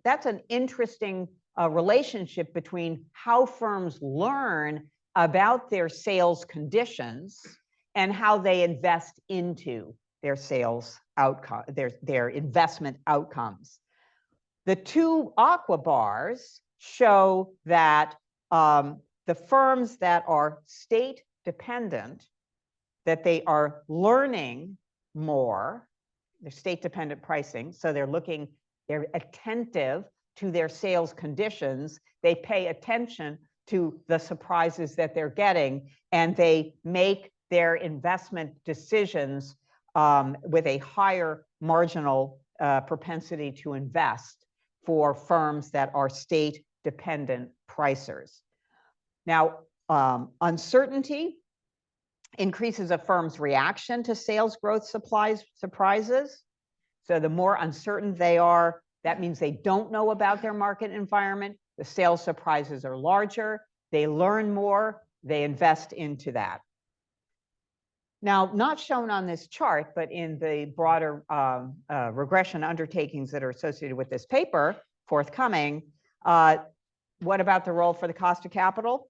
that's an interesting relationship between how firms learn about their sales conditions and how they invest into their sales outcome, their investment outcomes. The two aqua bars show that the firms that are state dependent, that they are learning more, they're state dependent pricing, so they're attentive to their sales conditions, they pay attention to the surprises that they're getting, and they make their investment decisions with a higher marginal propensity to invest for firms that are state dependent pricers. Now, uncertainty increases a firm's reaction to sales growth surprises. So the more uncertain they are, that means they don't know about their market environment. The sales surprises are larger. They learn more. They invest into that. Now, not shown on this chart, but in the broader regression undertakings that are associated with this paper forthcoming, what about the role for the cost of capital?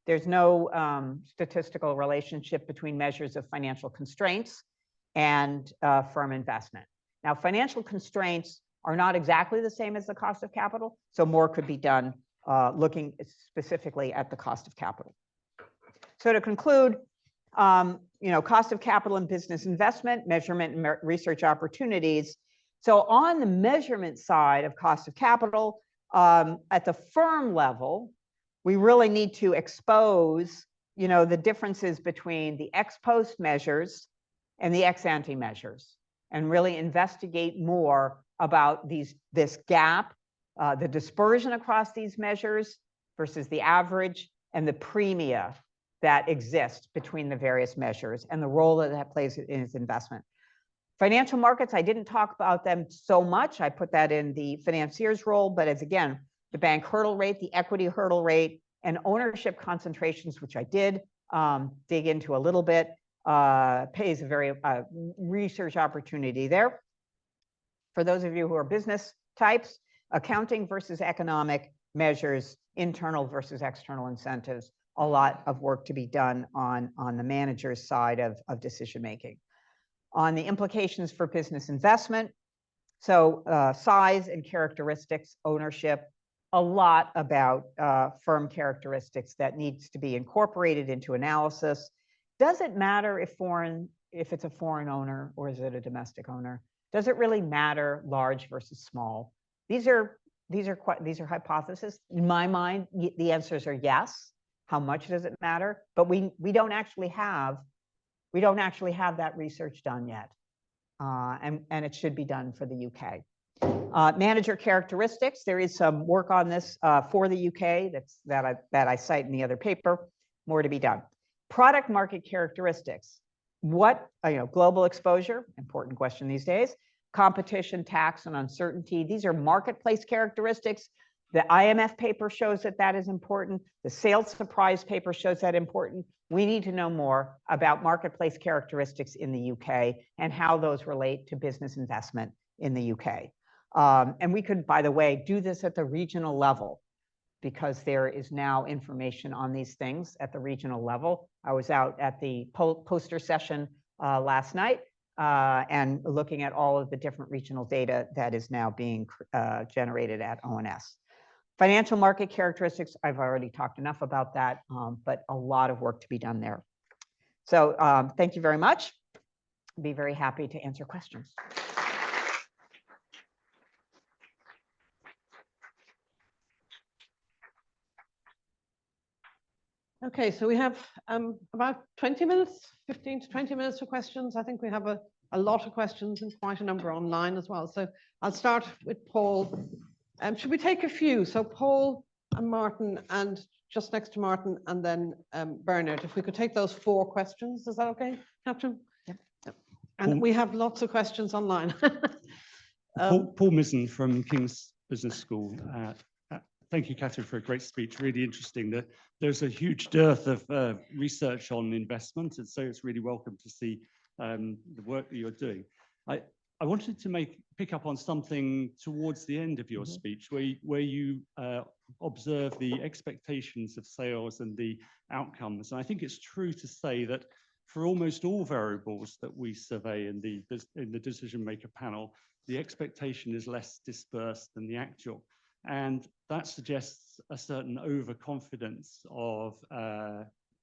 There's no statistical relationship between measures of financial constraints and firm investment. Now, financial constraints are not exactly the same as the cost of capital, so more could be done looking specifically at the cost of capital. So to conclude, cost of capital and business investment, measurement and research opportunities. So on the measurement side of cost of capital, at the firm level, we really need to expose, the differences between the ex post measures and the ex ante measures, and really investigate more about this gap, the dispersion across these measures versus the average, and the premia that exist between the various measures and the role that plays in its investment. Financial markets, I didn't talk about them so much. I put that in the financier's role, but as again, the bank hurdle rate, the equity hurdle rate, and ownership concentrations, which I did dig into a little bit, pays a very research opportunity there. For those of you who are business types, accounting versus economic measures, internal versus external incentives, a lot of work to be done on the manager's side of decision making. On the implications for business investment, so size and characteristics, ownership, a lot about firm characteristics that needs to be incorporated into analysis. Does it matter if it's a foreign owner or is it a domestic owner? Does it really matter large versus small? These are hypotheses. In my mind, the answers are yes. How much does it matter? But we don't actually have that research done yet, and it should be done for the UK. Manager characteristics. There is some work on this for the UK that I cite in the other paper. more to be done. Product market characteristics. What, global exposure, important question these days, competition, tax, and uncertainty. These are marketplace characteristics. The IMF paper shows that that is important. The sales surprise paper shows that important. We need to know more about marketplace characteristics in the UK and how those relate to business investment in the UK. And we could, by the way, do this at the regional level, because there is now information on these things at the regional level. I was out at the poster session last night and looking at all of the different regional data that is now being generated at ONS. Financial market characteristics, I've already talked enough about that, but a lot of work to be done there. So thank you very much. I'd be very happy to answer questions. Okay, so we have about 20 minutes, 15 to 20 minutes for questions. I think we have a lot of questions and quite a number online as well. So I'll start with Paul. Should we take a few? So Paul and Martin, and just next to Martin, and then Bernard. If we could take those 4 questions, is that okay, Catherine? Yep. And we have lots of questions online. Paul Mizzen from King's Business School. Thank you, Catherine, for a great speech. Really interesting. That there's a huge dearth of research on investment, and so it's really welcome to see the work that you're doing. I wanted to pick up on something towards the end of your speech, where you observe the expectations of sales and the outcomes. And I think it's true to say that for almost all variables that we survey in the decision maker panel, the expectation is less dispersed than the actual. And that suggests a certain overconfidence of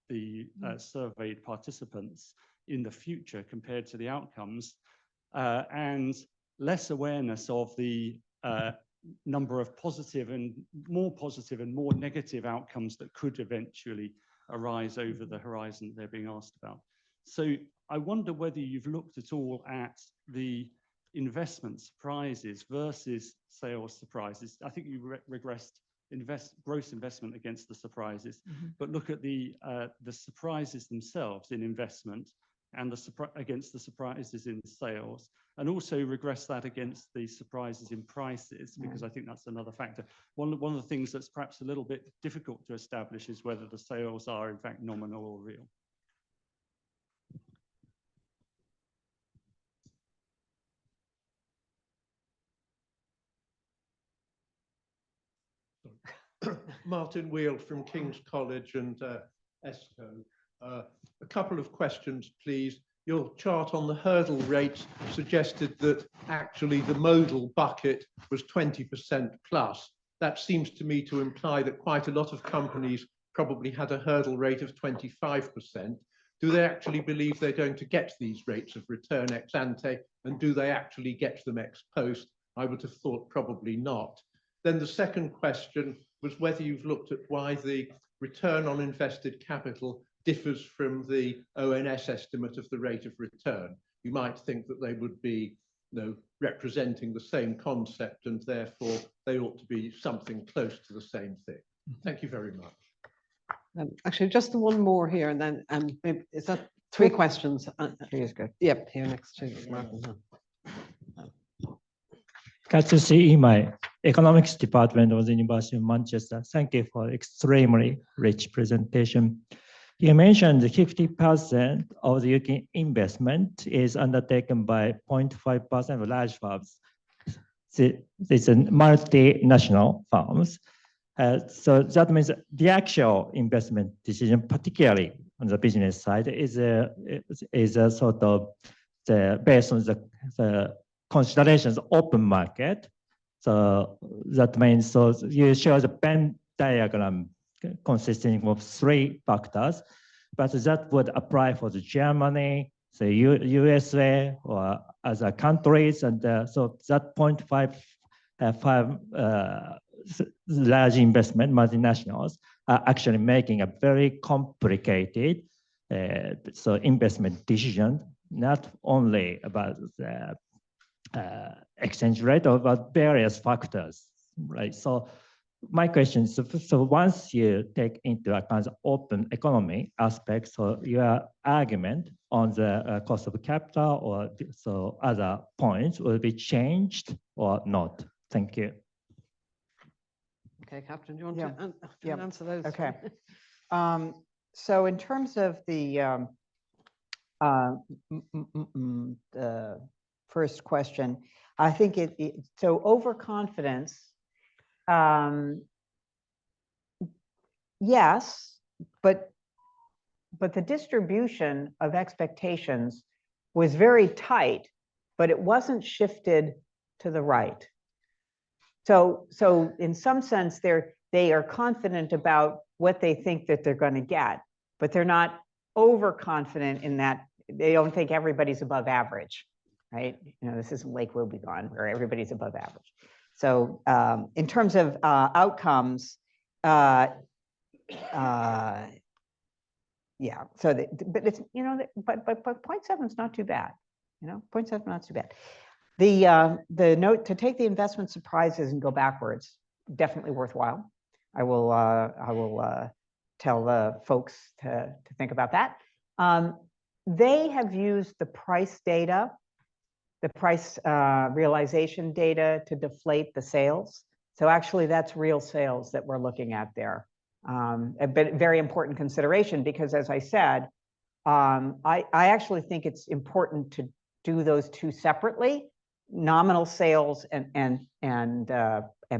the surveyed participants in the future compared to the outcomes, and less awareness of the number of positive and more negative outcomes that could eventually arise over the horizon they're being asked about. So I wonder whether you've looked at all at the investment surprises versus sales surprises. I think you regressed gross investment against the surprises, but look at the surprises themselves in investment and against the surprises in sales, and also regress that against the surprises in prices, because I think that's another factor. One of the things that's perhaps a little bit difficult to establish is whether the sales are in fact nominal or real. Martin Wheel from King's College and ESCO. A couple of questions, please. Your chart on the hurdle rates suggested that actually the modal bucket was 20% plus. That seems to me to imply that quite a lot of companies probably had a hurdle rate of 25%. Do they actually believe they're going to get these rates of return ex ante, and do they actually get them ex post? I would have thought probably not. Then the second question was whether you've looked at why the return on invested capital differs from the ONS estimate of the rate of return. You might think that they would be, representing the same concept, and therefore they ought to be something close to the same thing. Thank you very much. Actually, just one more here, and then is that 3 questions? 3 is good. Yep, here next to Martin. Katsushi Imai, Economics Department of the University of Manchester. Thank you for extremely rich presentation. You mentioned 50% of the UK investment is undertaken by 0.5% of large firms. These are multinational firms. So that means the actual investment decision, particularly on the business side, is a sort of based on the considerations open market. So that means, so you show the Venn diagram consisting of 3 factors, but that would apply for the Germany, the USA, or other countries, and so that 0.5 large investment multinationals are actually making a very complicated so investment decision, not only about the exchange rate, but various factors, right? So my question is, so once you take into account the open economy aspect, so your argument on the cost of capital or so other points will be changed or not? Thank you. Okay, Catherine, do you want Yeah. to Yeah. answer those? Okay. So in terms of the first question, I think so overconfidence, yes, but the distribution of expectations was very tight, but it wasn't shifted to the right. So in some sense, they are confident about what they think that they're going to get, but they're not overconfident in that they don't think everybody's above average, right? You know, this isn't Lake Wobegon where everybody's above average. So in terms of outcomes, yeah. So, but it's, you know, but 0.7 is not too bad. You know, 0.7 not too bad. The note to take the investment surprises and go backwards, definitely worthwhile. I will tell the folks to think about that. They have used the price data, the price realization data to deflate the sales. So actually that's real sales that we're looking at there. A very important consideration because as I said, I actually think it's important to do those two separately, nominal sales and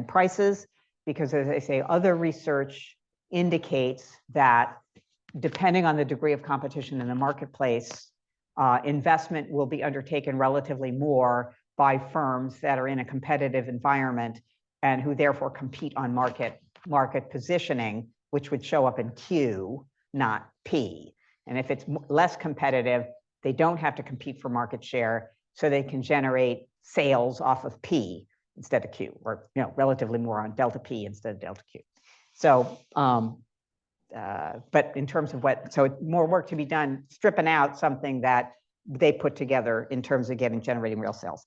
prices, because as I say, other research indicates that depending on the degree of competition in the marketplace, investment will be undertaken relatively more by firms that are in a competitive environment and who therefore compete on market positioning, which would show up in Q, not P. And if it's less competitive, they don't have to compete for market share, so they can generate sales off of P instead of Q, or relatively more on delta P instead of delta Q. So, but in terms of so more work to be done, stripping out something that they put together in terms of generating real sales.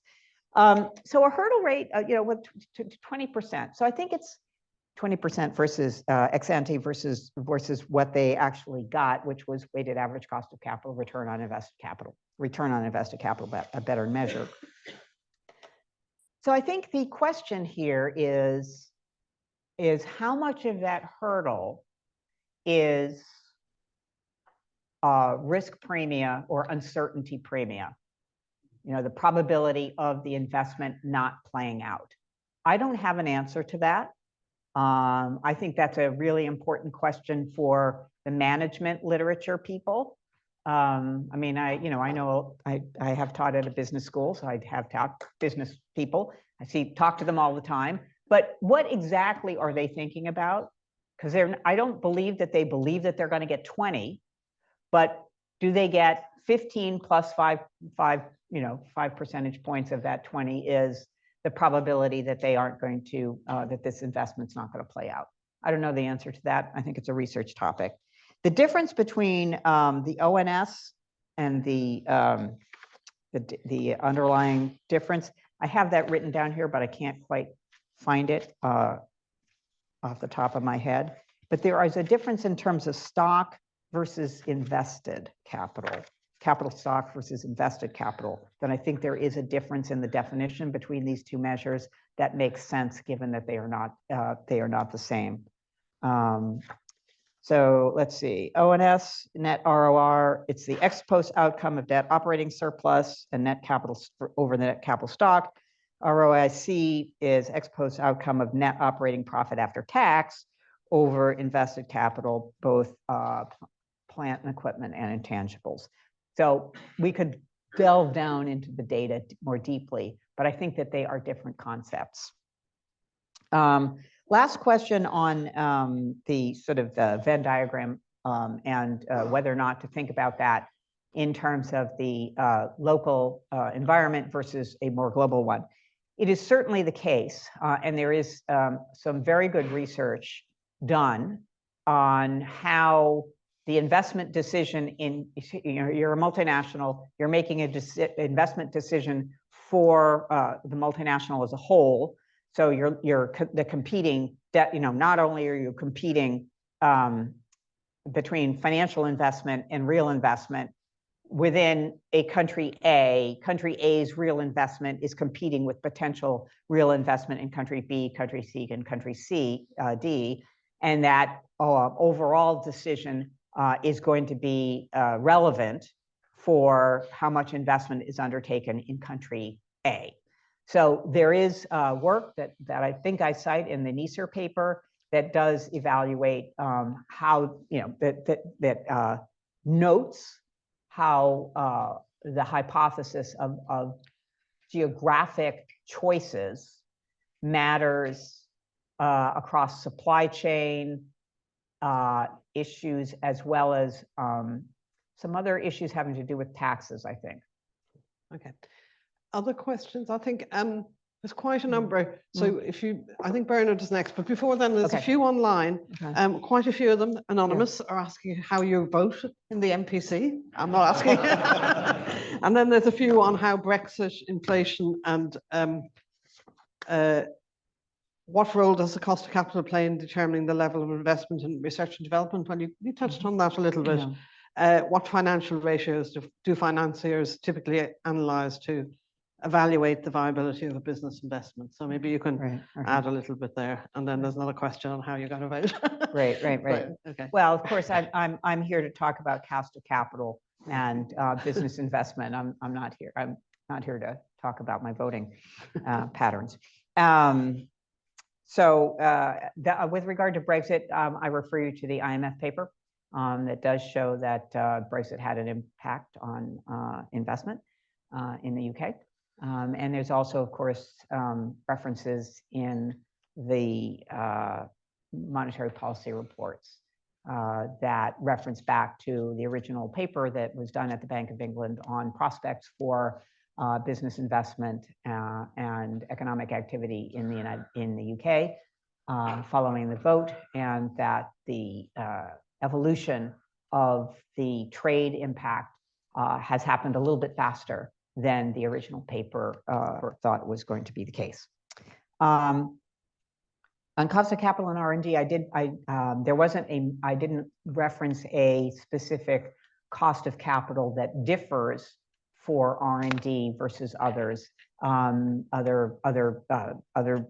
So a hurdle rate, with 20%. So I think it's 20% versus ex ante versus what they actually got, which was weighted average cost of capital, return on invested capital, a better measure. So I think the question here is how much of that hurdle is risk premia or uncertainty premia, the probability of the investment not playing out. I don't have an answer to that. I think that's a really important question for the management literature people. I mean, I know I have taught at a business school, so I have taught business people. Talk to them all the time. But what exactly are they thinking about? Because I don't believe that they believe that they're going to get 20, but do they get 15 plus 5 percentage points of that 20 is the probability that they aren't going to, that this investment's not going to play out. I don't know the answer to that. I think it's a research topic. The difference between the ONS and the underlying difference, I have that written down here, but I can't quite find it off the top of my head. But there is a difference in terms of stock versus invested capital stock versus invested capital, then I think there is a difference in the definition between these two measures that makes sense given that they are not the same. So let's see, ONS, net ROR, it's the ex post outcome of net operating surplus and net capital over the net capital stock. ROIC is ex post outcome of net operating profit after tax over invested capital, both plant and equipment and intangibles. So we could delve down into the data more deeply, but I think that they are different concepts. Last question on the sort of the Venn diagram and whether or not to think about that in terms of the local environment versus a more global one. It is certainly the case, and there is some very good research done on how the investment decision you're a multinational, you're making an investment decision for the multinational as a whole. So the competing debt, not only are you competing between financial investment and real investment within a country A's real investment is competing with potential real investment in country B, country C, and country D, and that overall decision is going to be relevant for how much investment is undertaken in country A. So there is work that I think I cite in the NISR paper that does evaluate how, that notes how the hypothesis of geographic choices matters across supply chain issues, as well as some other issues having to do with taxes, I think. Okay. Other questions? I think there's quite a number. So I think Bernard is next, but before then, there's a few online. Okay. Quite a few of them, anonymous, are asking how you vote in the MPC. I'm not asking. And then there's a few on how Brexit, inflation, and what role does the cost of capital play in determining the level of investment in research and development? Well, you touched on that a little bit. What financial ratios do financiers typically analyze to evaluate the viability of a business investment? So maybe you can add a little bit there. And then there's another question on how you're going to vote. Right. Okay. Well, of course, I'm here to talk about cost of capital and business investment. I'm not here to talk about my voting patterns. So with regard to Brexit, I refer you to the IMF paper that does show that Brexit had an impact on investment in the UK. And there's also, of course, references in the monetary policy reports that reference back to the original paper that was done at the Bank of England on prospects for business investment and economic activity in the UK following the vote, and that the evolution of the trade impact has happened a little bit faster than the original paper thought was going to be the case. On cost of capital and R&D, I didn't reference a specific cost of capital that differs for R&D versus other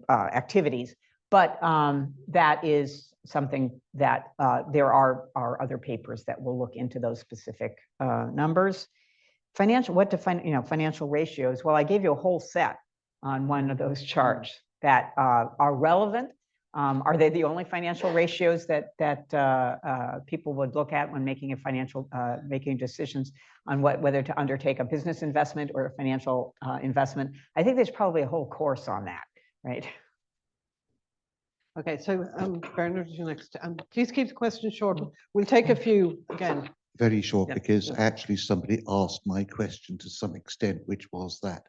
activities, but that is something that there are other papers that will look into those specific numbers. Financial ratios. Well, I gave you a whole set on one of those charts that are relevant. Are they the only financial ratios that people would look at when making making decisions on whether to undertake a business investment or a financial investment? I think there's probably a whole course on that, right? Okay, so Bernard, you next. Please keep the question short. We'll take a few again. Very short, because actually somebody asked my question to some extent, which was that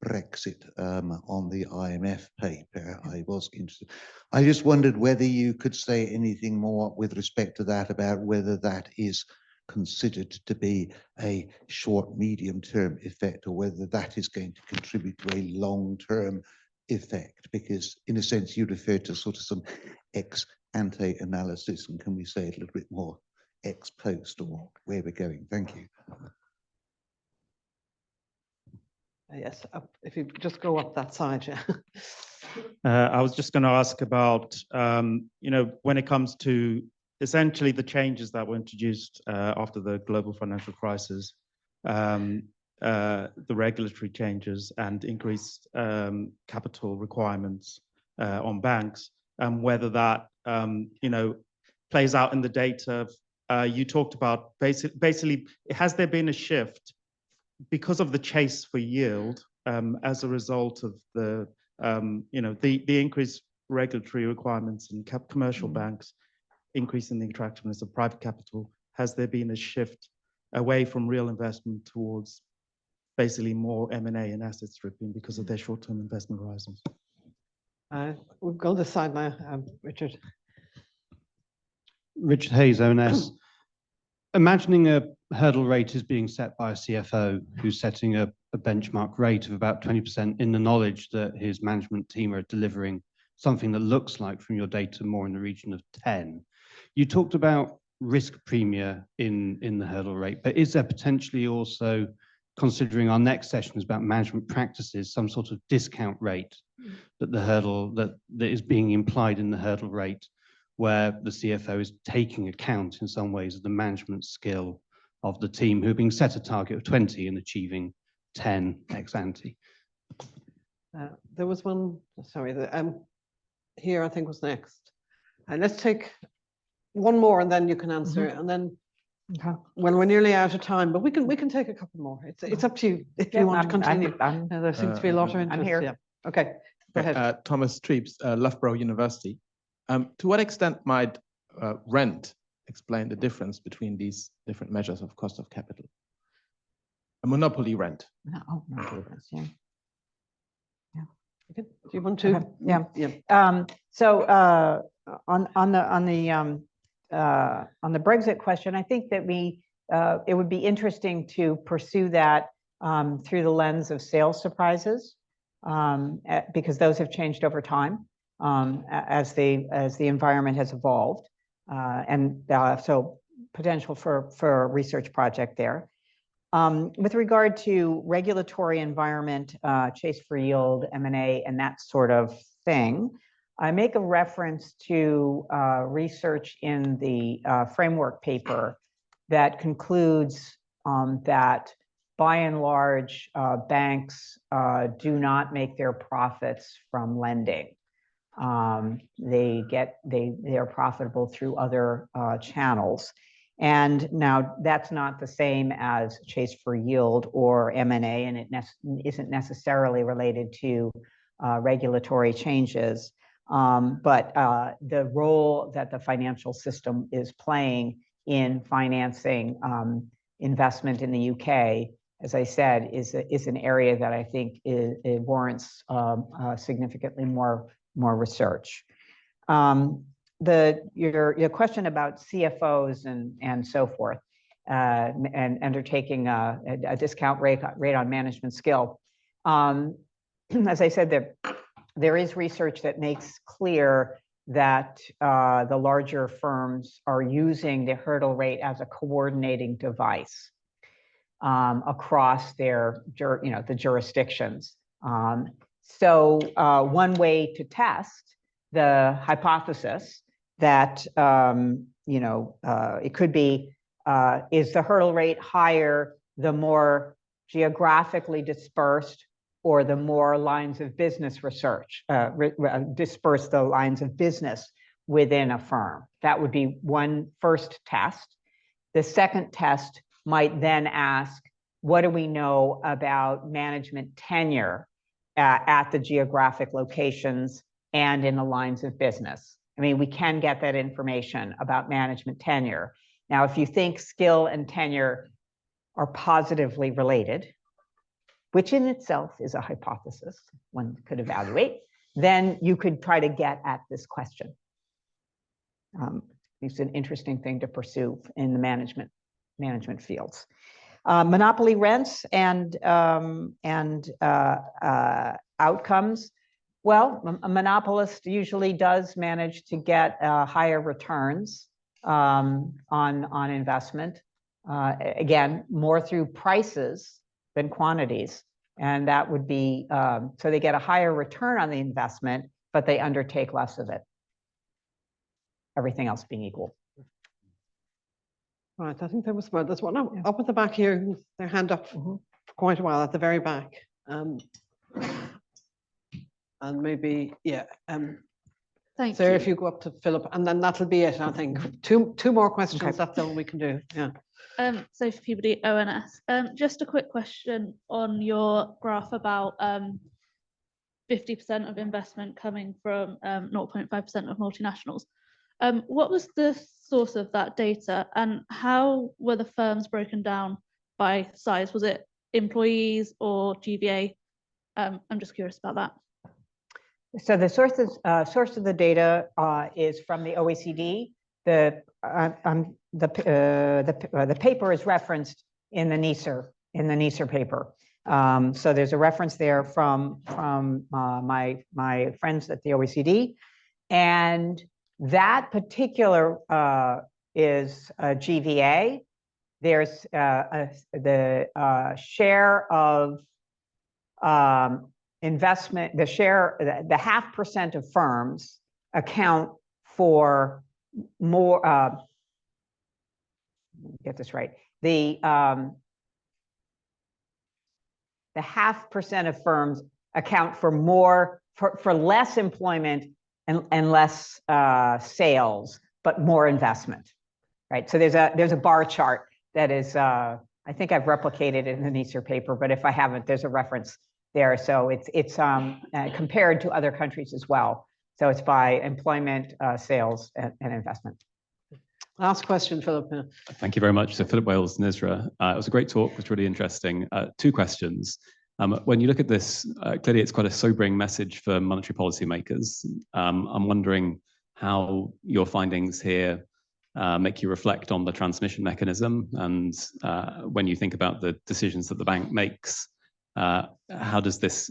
Brexit on the IMF paper. I was interested. I just wondered whether you could say anything more with respect to that, about whether that is considered to be a short, medium-term effect, or whether that is going to contribute to a long-term effect, because in a sense you referred to sort of some ex-ante analysis, and can we say a little bit more ex post or where we're going? Thank you. Yes, if you just go up that side, yeah. I was just going to ask about, when it comes to essentially the changes that were introduced after the global financial crisis, the regulatory changes and increased capital requirements on banks, and whether that, plays out in the data. You talked about basically, has there been a shift because of the chase for yield as a result of the increased regulatory requirements and commercial banks increasing the attractiveness of private capital? Has there been a shift away from real investment towards basically more M&A and asset stripping because of their short-term investment horizons? We'll go this side now, Richard. Richard Hayes, ONS. imagining a hurdle rate is being set by a CFO who's setting a benchmark rate of about 20% in the knowledge that his management team are delivering something that looks like, from your data, more in the region of 10. You talked about risk premia in the hurdle rate, but is there potentially also, considering our next session is about management practices, some sort of discount rate that the hurdle that is being implied in the hurdle rate, where the CFO is taking account in some ways of the management skill of the team who are being set a target of 20 and achieving 10 ex ante? There was one, sorry, here I think was next. And let's take one more and then you can answer, and then well, we're nearly out of time, but we can take a couple more. It's up to you if you want to continue. There seems to be a lot of interest. I'm here. Yeah. Okay, go ahead. Thomas Treeps, Loughborough University. To what extent might rent explain the difference between these different measures of cost of capital? A monopoly rent. No, yeah. Okay. Do you want to? Yeah. So on the Brexit question, I think that it would be interesting to pursue that through the lens of sales surprises, because those have changed over time as the environment has evolved, and so potential for a research project there. With regard to regulatory environment, chase for yield, M&A, and that sort of thing, I make a reference to research in the framework paper that concludes that by and large, banks do not make their profits from lending. They are profitable through other channels. And now that's not the same as chase for yield or M&A, and it isn't necessarily related to regulatory changes. But the role that the financial system is playing in financing investment in the UK, as I said, is an area that I think it warrants significantly more research. Your question about CFOs and so forth, and undertaking a discount rate on management skill. As I said, there is research that makes clear that the larger firms are using the hurdle rate as a coordinating device across the jurisdictions. So one way to test the hypothesis that it could be, is the hurdle rate higher the more geographically dispersed or the more lines of business research, disperse the lines of business within a firm? That would be one first test. The second test might then ask, what do we know about management tenure at the geographic locations and in the lines of business? I mean, we can get that information about management tenure. Now, if you think skill and tenure are positively related, which in itself is a hypothesis one could evaluate, then you could try to get at this question. It's an interesting thing to pursue in the management fields. Monopoly rents and outcomes. Well, a monopolist usually does manage to get higher returns on investment. Again, more through prices than quantities. And that would be, so they get a higher return on the investment, but they undertake less of it. Everything else being equal. Right, I think there's one up at the back here, their hand up for quite a while at the very back. And maybe, yeah. Thank Sarah, you. if you go up to Philip, and then that'll be it, I think. Two more questions, okay. That's all we can do, yeah. Sophie Peabody, ONS. Just a quick question on your graph about 50% of investment coming from 0.5% of multinationals. What was the source of that data, and how were the firms broken down by size? Was it employees or GVA? I'm just curious about that. So the source of the data is from the OECD the paper is referenced in the NISR paper. So there's a reference there from my friends at the OECD, and that particular is GVA. There's the share of investment, the 0.5% of firms account for more, get this right, the 0.5% of firms account for more, for less employment and less sales, but more investment, right? So there's a bar chart that is, I think I've replicated it in the NISR paper, but if I haven't, there's a reference there. So it's compared to other countries as well. So it's by employment, sales, and investment. Last question, Philip. Thank you very much. So Philip Wales, NISRA. It was a great talk. It was really interesting. Two questions. When you look at this, clearly it's quite a sobering message for monetary policy makers. I'm wondering how your findings here make you reflect on the transmission mechanism, and when you think about the decisions that the bank makes, how does this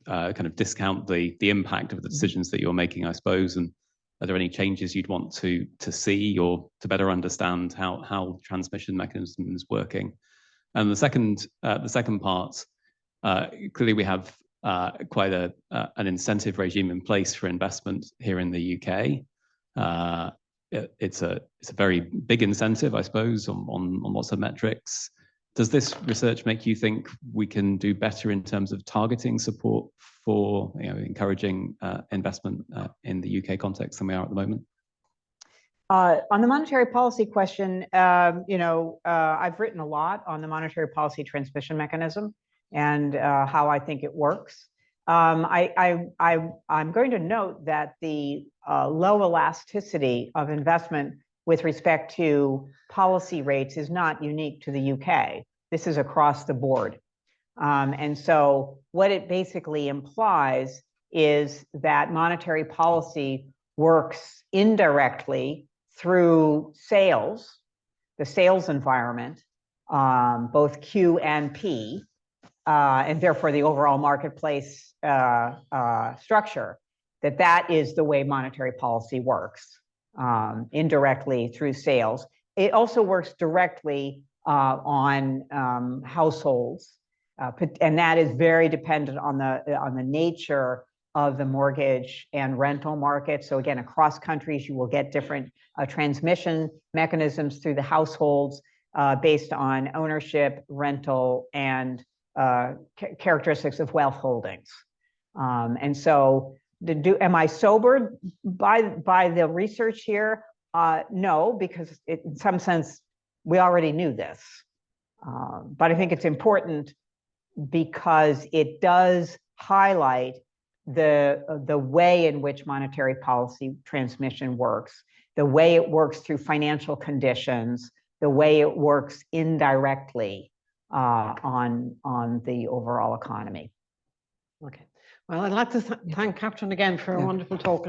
kind of discount the impact of the decisions that you're making, I suppose, and are there any changes you'd want to see or to better understand how transmission mechanism is working? And the second part, clearly we have quite an incentive regime in place for investment here in the UK. It's a very big incentive, I suppose, on lots of metrics. Does this research make you think we can do better in terms of targeting support for encouraging investment in the UK context than we are at the moment? On the monetary policy question, I've written a lot on the monetary policy transmission mechanism and how I think it works. I'm going to note that the low elasticity of investment with respect to policy rates is not unique to the UK. This is across the board. And so what it basically implies is that monetary policy works indirectly through sales, the sales environment, both Q and P, and therefore the overall marketplace structure, that is the way monetary policy works, indirectly through sales. It also works directly on households, and that is very dependent on the nature of the mortgage and rental market. So again, across countries, you will get different transmission mechanisms through the households based on ownership, rental, and characteristics of wealth holdings. And so am I sobered by the research here? No, because in some sense, we already knew this. But I think it's important because it does highlight the way in which monetary policy transmission works, the way it works through financial conditions, the way it works indirectly on the overall economy. Okay. Well, I'd like to thank Catherine again for a wonderful talk.